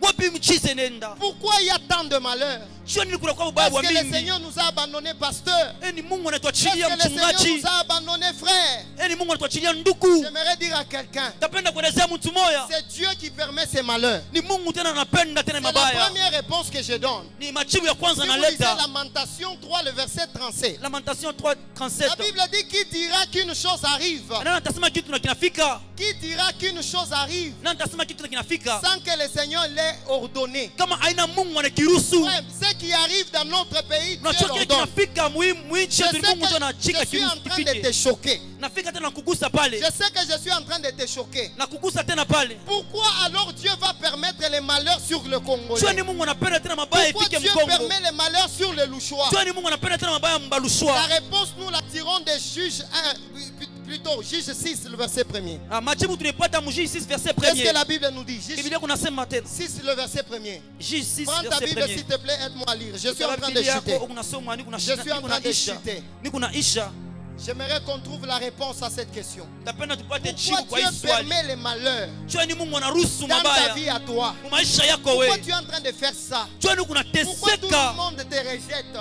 wapi mchize nenda. Pourquoi il y a tant de malheurs? Sio nini kuna kwa ubaya Parce wa que le mingi. Seigneur nous a abandonné, pasteur. Eni Mungu Parce anatuachilia que le Seigneur mchungaji. nous a abandonné, frère. Eni Mungu anatuachilia ndugu. J'aimerais dire à quelqu'un, Tapenda kuelezea mtu moya. c'est Dieu qui permet ces malheurs. Ni Mungu tena anapenda tena C'est la mabaya. première réponse que je donne. Ni majibu ya kwanza Si vous lisez naleta. Lamentation 3, le verset 37. Lamentation La 3:37. Bible dit qui dira qu'une chose arrive. Nani atasema kitu na kinafika? Qui dira qu'une chose arrive Nani atasema kitu na kinafika? sans que le Seigneur l'ait ordonné. Kama aina Mungu anakiruhusu. Ouais, ce qui arrive dans notre pays, Dieu Unajua kile l'ordonne. kinafika muhimu Je nchi sais yetu Mungu que ndio anachika je suis en train de te kifike. choquer. Nafika tena kugusa pale. Je sais que je suis en train de te choquer. Na kugusa tena pale. Pourquoi alors Dieu va permettre les malheurs sur le Sio Congolais? ni Mungu anapenda tena mabaya Pourquoi ifike Dieu Mkongo. permet les malheurs sur les Louchois? Sio ni Mungu anapenda tena mabaya La Mbalushwa. réponse, nous la tirons des juges 1, plutôt Juge 6, le verset 1er. Ah, majibu tunapata mu Juge 6 verset Qu'est-ce que 1er. la Bible nous dit? Juge Biblia kunasema tena. 6, le verset 1er. Juge 6 Prends ta verset Bible, 1er. s'il te plaît, aide-moi à lire. Je suis en train de Biblia chuter. yako unasoma ni kuna Je suis en train de isha. chuter. Ni kuna isha. J'aimerais qu'on trouve la réponse à cette question. Tapenda tupate Pourquoi jibu kwa hii Dieu swali. permet les malheurs Sio ni Mungu anaruhusu dans ta mabaya vie à toi? mu maisha yako Pourquoi wewe. tu es en train de faire ça? Sio ni Pourquoi tout kunateseka. le monde te rejette?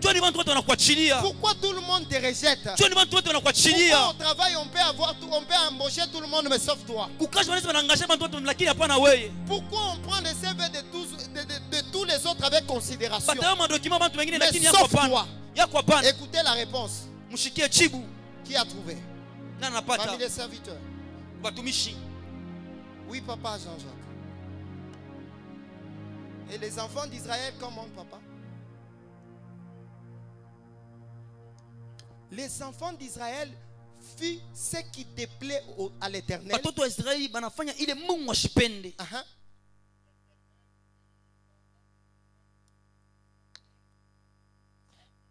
Sio ni watu wote wanakuachilia. Pourquoi tout le monde te rejette? Sio ni watu wote Pourquoi wanakuachilia. au travail on peut embaucher tout le monde mais sauf toi? Kukashi wanaweza wanaangalia watu wote lakini hapana wewe. Pourquoi on prend les CV de tous les autres avec considération? Batayo madokima watu wengine Mais lakini yako sauf hapana. toi. Yako hapana. Écoutez la réponse. Mshikie jibu. Qui a trouvé? Na napata Parmi les serviteurs. watumishi. Oui, papa Jean-Jacques. Et les enfants d'Israël, comment, papa? Les enfants d'Israël firent ce qui déplaît à l'Éternel. Watoto wa Israeli banafanya ile Mungu ashipende. Uh-huh.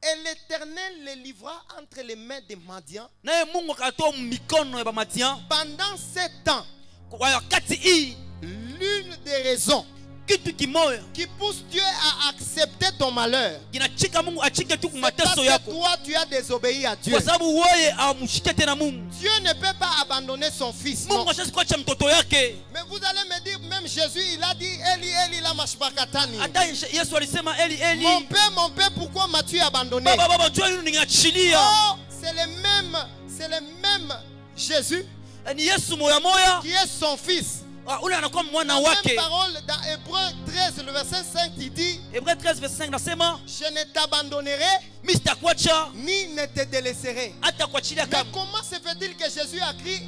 Et l'Éternel les livra entre les mains des Madians. Naye Mungu akatoa mikono ya Bamadian. Pendant 7 ans, Kwa wakati hii l'une des raisons kitu kimoya qui pousse Dieu à accepter ton malheur, kinachika Mungu achike tu c'est parce kumateso que yako. toi tu as désobéi à Dieu. Kwa sababu wewe amshike tena Mungu. Dieu ne peut pas abandonner son fils. Non. Mungu ashasi kuacha mtoto yake. Mais vous allez me dire, même Jésus, il a dit, Eli, Eli, lama sabachthani. Hata Yesu alisema Eli Eli. Mon père, pourquoi m'as-tu abandonné? Baba baba njoo nini ningachilia. Oh, c'est le même Jésus Ni Yesu moya moya. qui est son fils. Ule anakuwa mwana La wake. même parole dans Hébreu 13, le verset 5, il dit, Hébreu 13 verset 5 nasema je ne t'abandonnerai mimi sitakuacha ni ne te délaisserai. hata kuachilia Mais kama. comment se fait-il que Jésus a crié,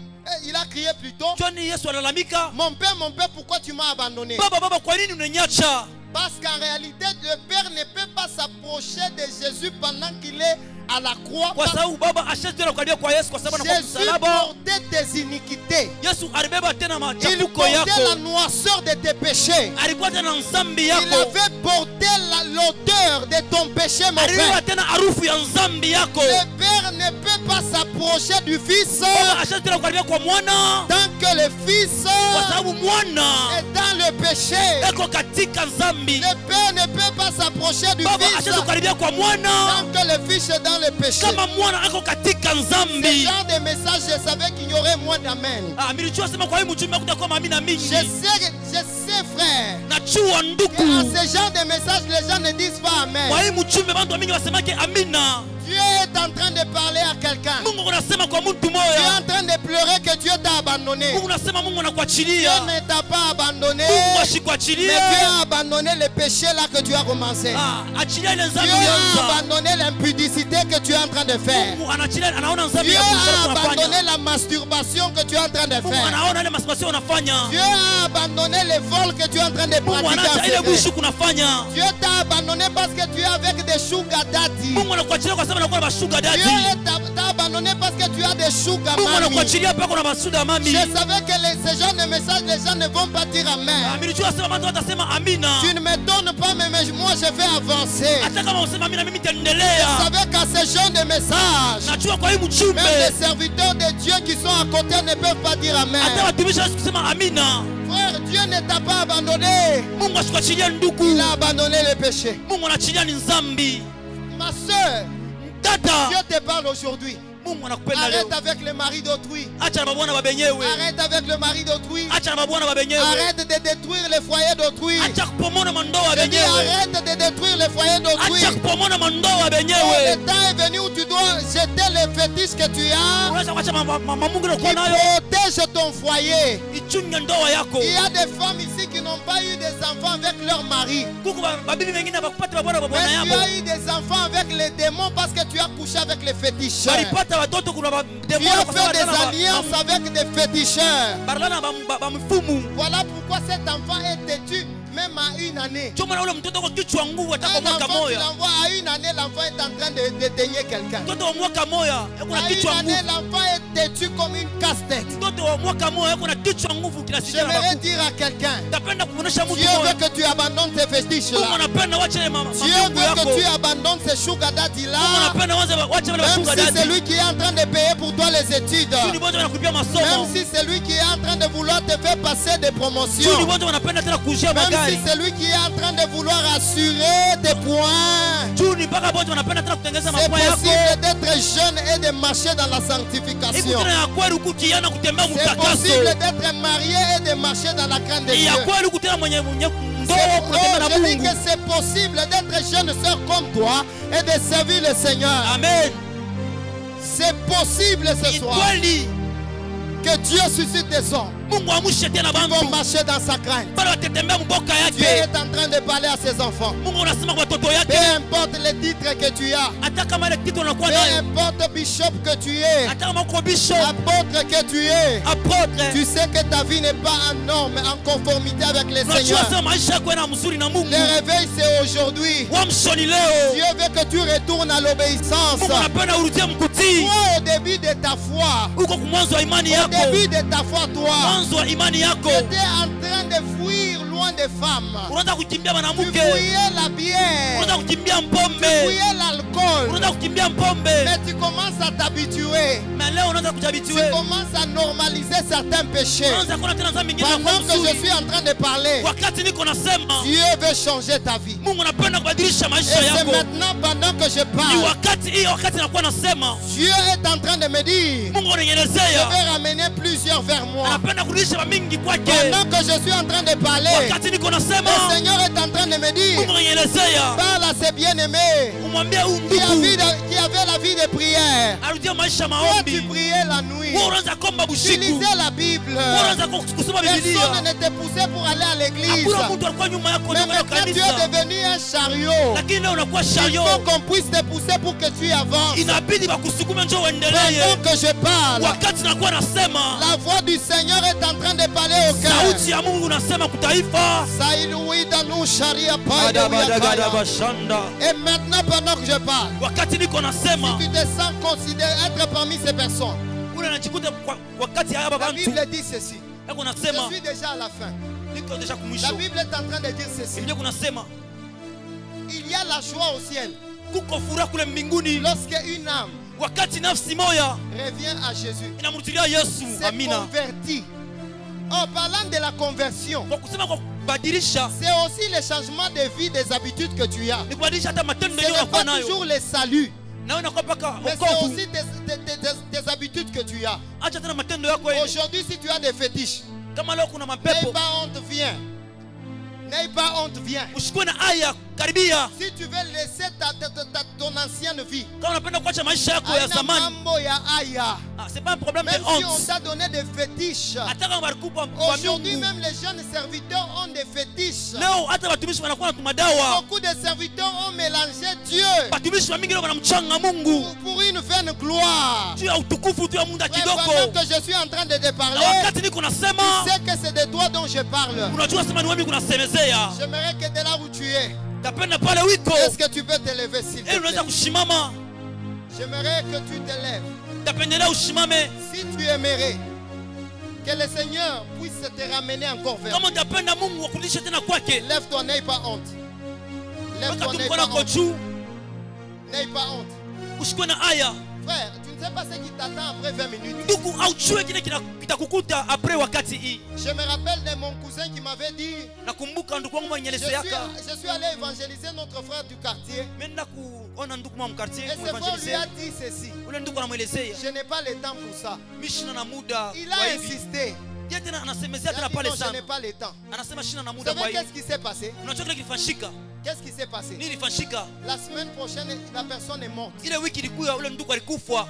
il a crié plutôt, Njoo ni Yesu alalamika. mon père, pourquoi tu m'as abandonné? Baba baba kwa nini unaniacha? Parce qu'en réalité, le Père ne peut pas s'approcher de Jésus pendant qu'il est à la croix. Kwa sababu baba ashasi tena kukaribia kwa Yesu kwa sababu anakuwa Jésus msalaba. portait tes iniquités. Yesu alibeba tena Il machafuko portait la yako. noirceur de tes péchés. Alikuwa tena nzambi Il yako. avait porté l'odeur de ton péché, mon Alibeba frère. tena harufu ya nzambi yako. Le Père ne peut pas s'approcher du Fils Baba ashasi tena kukaribia kwa mwana tant que le Fils kwa sababu mwana est dans le péché. eko katika nzambi. Le Père ne peut pas s'approcher du Baba Fils ashasi kukaribia kwa tant mwana que le Fils est dans le péché. kama mwana eko katika Ce nzambi. genre de message, je savais qu'il y aurait moins d'amen. Ah, milijua sema kwa hii mjumbe kutakuwa maamina mingi. Je sais, frère, Najua que ndugu. à ce genre de message, les gens ne disent pas amen. Kwa hii mjumbe bantu mingi wasemake amina. Dieu est en train de parler à quelqu'un. Mungu unasema kwa mtu Tu es moya. en train de pleurer que Dieu t'a abandonné. Mungu unasema Mungu Dieu anakuachilia. ne t'a pas abandonné. Mungu Mais ashikuachilia. Dieu a abandonné le péché là que tu as commencé. Ah, achilia ile Dieu nzambi a ulianza. abandonné l'impudicité que tu es en train de faire. Mungu anachilia anaona nzambi Dieu ya a unafanya. abandonné la masturbation que tu es en train de Mungu faire. anaona ile masturbation unafanya. Dieu a abandonné les vols que tu es en train de Mungu pratiquer. anaacha en ile secret. mwisho kunafanya. Dieu t'a abandonné parce que tu es avec des sugar daddy. Mungu anakuachilia kwa sababu anakuwa na mashuga Dieu daddy. t'a abandonné parce que tu as des sugar Mungu mami. anakuachilia pako na masuda mami. Je savais que ce genre de message, les gens ne vont pas dire amen. Milijua sema watu watasema amina. Tu ne me donnes pas, mais moi je vais avancer. Hata kama usema amina mimi Je nitaendelea. savais qu'à ce genre de message, Najua kwa hii mjumbe. même les serviteurs de Dieu qui sont à côté ne peuvent pas dire amen. Hata watumishi hawezi kusema amina. Frère, Dieu ne t'a pas abandonné. Mungu ashikuachilia Il ndugu. a abandonné le péché. Mungu anachilia ni nzambi. Ma soeur, Dada. Dieu te parle aujourd'hui. Mungu anakupenda leo. Arrête avec le mari d'autrui. Acha na mabwana babenyewe. Arrête avec le mari d'autrui. Acha na mabwana babenyewe. Arrête de détruire les foyers d'autrui. Acha kupomona mandoa Je dis benyewe. arrête de détruire les foyers d'autrui. Acha kupomona mandoa Le benyewe. temps est venu où tu dois jeter les fétiches que tu as Unaweza kuacha mamungu na qui kuwa nayo. protègent ton foyer. Ichunge ndoa yako. Il y a des femmes ici qui n'ont pas eu des enfants avec leur mari. Kuko babibi wengine bakupata babwana Mais babwana tu yabo. as eu des enfants avec les démons parce que tu as couché avec les féticheurs. Balipata watoto kuna Tu demona as fait des alliances avec des féticheurs. barlana ba mfumu. Voilà pourquoi cet enfant est têtu même à une année. Choma na ule mtoto kwa kichwa nguvu Un ataka mwaka enfant, tu moya. l'envoies à une année, l'enfant est en train de déteigner quelqu'un. Mtoto wa mwaka moya yuko na À une kichwa année, nguvu. l'enfant est têtu comme une casse-tête. Mtoto wa mwaka moya yuko na kichwa nguvu kinasikia na J'aimerais baku. dire à quelqu'un, Tapenda kuonesha mtu Dieu moya. veut que tu abandonnes tes fétiches Mungu là. anapenda wache mama Dieu mungu veut yako. que tu abandonnes ces sugar daddy Mungu là. anapenda wache wale Même wachunga si c'est dadi. lui qui est en train de payer pour toi les études. Sudi wote wanakulipia Même masomo. si c'est lui qui est en train de vouloir te faire passer des Sudi promotions. wote wanapenda tena kushia Même si magari. c'est lui qui est en train de vouloir assurer tes points. Sudi mpaka wote wanapenda tena kutengeneza C'est mapua yako. possible d'être jeune et de marcher dans la Hivi sanctification. tena ya kweli kukiana kutembea C'est mutakaso. possible d'être marié et de marcher dans la crainte de Ya Dieu. kweli kutena mwenye ndoa C'est- kunatembea na je dis Mungu. que c'est possible d'être jeune sœur comme toi et de servir le Seigneur. Amen. C'est possible ce Ni soir kweli que Dieu suscite des hommes Mungu amushe tena qui vont bantu. marcher dans sa crainte. Bado watetembea mboka Dieu yake. est en train de parler à ses enfants. Mungu anasema kwa watoto Peu yake. importe les titres que tu as, Hata kama ile kitu unakuwa peu nayo. importe bishop que tu es, Hata kama uko bishop, apôtre que tu es, apôtre. tu sais que ta vie n'est pas en norme, en conformité avec le Unajua Seigneur. sema maisha yako yana mzuri na Mungu. Le réveil c'est aujourd'hui. Wamshoni leo. Dieu veut que tu retournes à l'obéissance. Mungu anapenda urudie mkutii. Toi au début de ta foi, Uko kumwanzo wa imani au yako. début de ta foi, toi, Mwanzo wa imani yako. tu étais en train de fuir loin des femmes. Unaanza kukimbia Tu mwanamke. fuyais la bière, Unaanza kukimbia tu mpombe. fuyais l'alcool, Unaanza kukimbia mpombe. mais tu commences à t'habituer. Na leo unaanza Tu kujabitiwe. commences à normaliser certains péchés. Unaanza kuona tena dhambi nyingine Pendant kwa que je mzuri. suis en train de parler, Wakati niko nasema Dieu veut changer ta vie. Mungu anapenda kubadilisha Et maisha c'est yako. maintenant, pendant que je Ni parle, wakati hii wakati nakuwa nasema Dieu est en train de me dire, Mungu je ananielezea vais ramener plusieurs vers moi. anapenda kurudisha mamingi kwake. Pendant que je suis en train de parler, Wakati niko nasema le Seigneur est en train de me dire, Mungu ananielezea parle à ses bien-aimés umwambie huyu qui ndugu avait la vie de prière. arudie maisha Toi, tu maombi. priais la nuit. Wewe unaanza komba Tu bushiku. lisais la Bible. Wewe unaanza kusoma Personne Biblia. ne te poussait pour aller à l'église. Hakuna mtu alikuwa nyuma yako Mais nyuma ya maintenant, tu kanisa. es devenu un chariot. Lakini leo unakuwa Il shayo. faut qu'on puisse te pousser pour que tu avances. Inabidi bakusukume njoo uendelee. Pendant que je parle, Wakati nakuwa nasema la voix du Seigneur est en train de parler au cœur. sauti ya Mungu nasema kutaifa. Et maintenant, pendant que je parle, wakati niko nasema tu te sens considéré être parmi ces personnes. ule najikuta wakati haya La bantu Bible dit ceci. yako Je nasema suis déjà à la fin. niko deja La kumwisho. Bible est en train de dire ceci. Biblia kunasema Il y a la joie au ciel kuko furaha kule mbinguni lorsque une âme wakati nafsi moya revient à Jésus. inamrudilia Yesu. C'est Amina. converti. En parlant de la conversion, Kwa kusema kwa kubadilisha c'est aussi le changement de vie, des habitudes que tu as. ni kubadilisha hata matendo Ce yenyewe n'est pas unakuwa nayo. toujours le salut, Na wewe unakuwa paka mais c'est wokovu. aussi des habitudes que tu as. Acha tena matendo yako hivi. Aujourd'hui, si tu as des fétiches, Kama leo kuna n'aie mapepo, pas honte, viens. N'aie pas honte, viens. usikue na aya karibia. Si tu veux laisser ton ancienne vie, Kama unapenda kuacha maisha yako ya haina zamani, mambo ya aya. c'est pas un problème Même de si on honte. t'a donné des fétiches, Hata kama walikupa kwa aujourd'hui Mungu. même les jeunes serviteurs ont des fétiches. Leo hata watumishi wanakuwa na madawa. Beaucoup de serviteurs ont mélangé Dieu Watumishi wa mingi leo wanamchanga Mungu. pour une vaine gloire. Juu ya utukufu tu ya muda Frère, kidogo. pendant que je suis en train de te Na parler, wakati niko nasema, tu sais que c'est de toi dont je parle. unajua sema ni wewe kunasemezea. J'aimerais que de là où tu es, Tapenda pale wiko. est-ce que tu peux te lever s'il te Ili unaweza plaît? kushimama. J'aimerais que tu te lèves. Tapendelea ushimame. Si tu aimerais que le Seigneur puisse te ramener encore vers Kama lui, utapenda Mungu akurudishe tena kwake. lève-toi, n'aie pas honte. Lève-toi, Weka tu n'aie mkono pas wako honte. juu. N'aie pas honte. Usikue na aya. Frère, tu ne sais pas ce qui t'attend après 20 minutes. Ndugu, haujue kile kitakukuta apres wakati hii. Je me rappelle de mon cousin qui m'avait dit, Nakumbuka ndugu wangu mwenye je leseaka. suis allé évangéliser notre frère du quartier. Menda ona nduku mwa mkartier Et c'est vrai, on lui a dit ceci. ule nduku anamwelezea Je n'ai pas le temps pour ça. mishina na muda Il wa a hivi. insisté. Yeye tena anasemezea Il a tena dit pale non, je n'ai sana pas le temps. anasema shina na Vous muda savez kwa qu'est-ce hivi. qui s'est passé? Unajua kile kilifanyika Qu'est-ce qui s'est passé? nini ilifanyika La semaine prochaine, la personne est morte. ile wiki ilikuwa ule nduku alikufa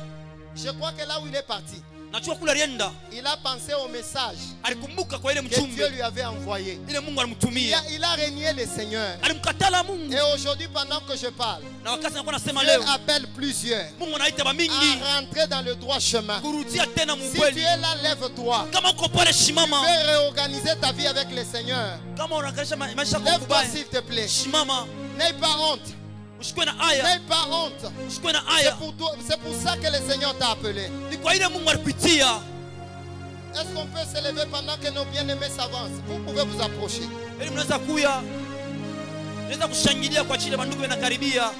Je crois que là où il est parti, najua kule alienda il a pensé au message alikumbuka kwa ile que Dieu mchumbe lui avait envoyé. ile Mungu Il alimtumia a renié le Seigneur. alimkatala Mungu Et aujourd'hui, pendant que je parle, na wakati anakuwa anasema Dieu leo appelle plusieurs Mungu anaita bamingi à rentrer dans le droit chemin. kurudia tena Si tu mukweli es là, lève-toi. kama uko pale Tu shimama veux réorganiser ta vie avec le Seigneur. kama unaangalia maisha yako Lève-toi kubaya s'il te plaît. shimama N'aie pas honte. usikwe na aya N'aie pas honte. usikwe na C'est aya pour toi- c'est pour ça que le Seigneur t'a appelé. ni kwa ile Mungu alikuitia Est-ce qu'on peut se lever pendant que nos bien-aimés s'avancent? Vous pouvez vous approcher. ili mnaweza kuya mnaweza kushangilia kwa ajili ya banduku wanakaribia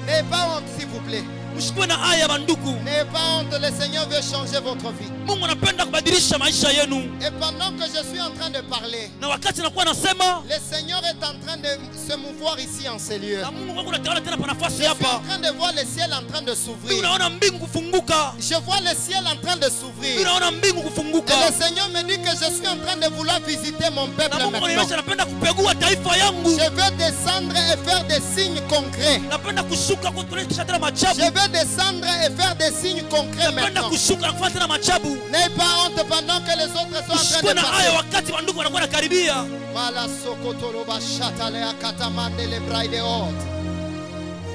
N'ayez pas honte, s'il vous plaît. usikwe na aya banduku N'ayez pas honte, le Seigneur veut changer votre vie. Mungu anapenda kubadilisha maisha yenu Et pendant que je suis en train de parler, na wakati nakuwa nasema le Seigneur est en train de se mouvoir ici en ces lieux. na Mungu wako unatawala tena pa Je nafasi suis en hapa train de voir le ciel en train de Mimi s'ouvrir. unaona mbingu kufunguka Je vois le ciel en train de Mimi s'ouvrir. unaona mbingu Et kufunguka le Seigneur me dit que je suis en train de vouloir visiter mon peuple na Mungu maintenant. anaonyesha anapenda kupegua taifa yangu Je veux descendre et faire des signes concrets. napenda kushuka kutuonyesha tena Je machabu veux descendre et faire des signes concrets napenda maintenant. kushuka na kufanya tena machabu N'aie pas honte pendant que les autres sont en usikwe train de na aya passer. wakati banduku wanakuwa nakaribia Mala sokotoloba shatale akatamande les bras de haute.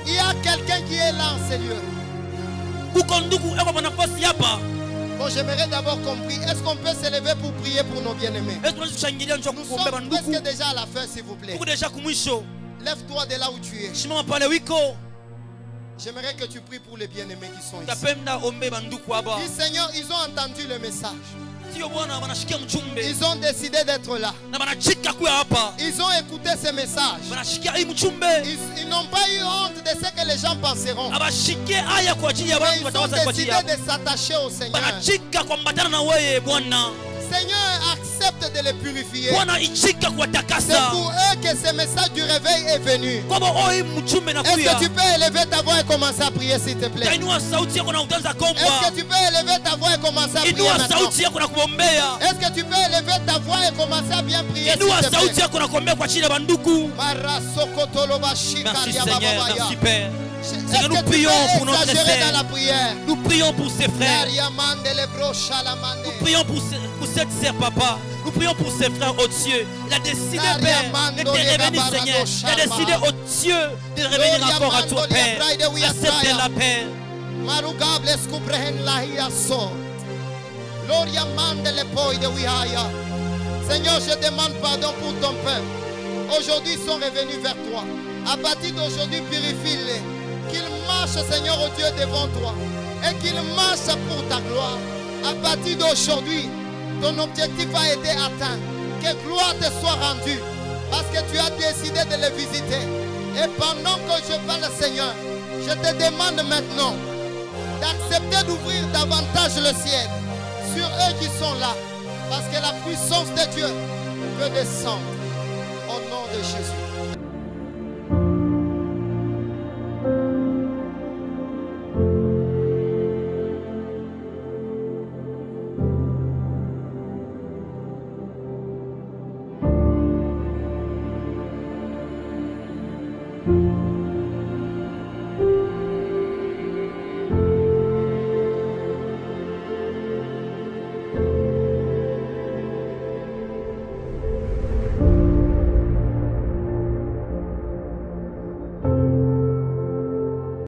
Il y a quelqu'un qui est là en ces lieux. kuko nduku eko pa nafasi hapa Bon, j'aimerais d'abord compris. Est-ce qu'on peut se lever pour prier pour nos bien-aimés? esi tunaweza kushangilia njoo Nous kuombea sommes banduku presque déjà à la fin, s'il vous plaît. tuko deja kumwisho Lève-toi de là où tu es. shimama pale wiko J'aimerais que tu pries pour les bien-aimés qui sont ici. tapenda ombe banduku hapa Dis Seigneur, ils ont entendu le message. sio bwana wanashikia mchumbe Ils ont décidé d'être là. na wanachika kuya hapa Ils ont écouté ce message. wanashikia hii mchumbe Ils n'ont pas eu honte de ce que les gens penseront. abashikie aya kwa ajili ya Mais watu ils ont watawaza kwa ajili décidé yao de s'attacher au Seigneur. banachika kuambatana na wewe Bwana Seigneur, accepte de les purifier. Bwana ichika C'est kuwatakasa pour eux que ce message du réveil est venu. kwamba hii mchumbe Est-ce nakuya que tu peux élever ta voix et commencer à prier, s'il te plaît? tainua sauti yako na utaanza Est-ce komba que tu peux élever ta voix et commencer à prier inua maintenant? sauti yako na kuombea Est-ce que tu peux élever ta voix et commencer à bien prier, s'il inua te sauti plaît? yako na kuombea kwa ajili ya banduku Marasokotoloba merci shikaria Seigneur bababaya. merci Père Est-ce Seigneur, que nous tu prions peux pour notre exagérer frère. dans la prière? nous prions pour ses frères Yariamande lebro shalamande. nous prions pour cette sœur papa nous prions pour ses frères au Dieu il a décidé Père de te revenir Seigneur il a décidé au Dieu de revenir encore à toi Père accepte la paix Marugable scubrehen lahia so. Gloria mande le poi de wihaya. Seigneur, je demande pardon pour ton peuple. Aujourd'hui, ils sont revenus vers toi. À partir d'aujourd'hui, purifie-les. Qu'ils marchent, Seigneur, oh Dieu, devant toi. Et qu'ils marchent pour ta gloire. À partir d'aujourd'hui, ton objectif a été atteint. Que gloire te soit rendue. Parce que tu as décidé de les visiter. Et pendant que je parle, Seigneur, je te demande maintenant d'accepter d'ouvrir davantage le ciel sur eux qui sont là. Parce que la puissance de Dieu peut descendre au nom de Jésus.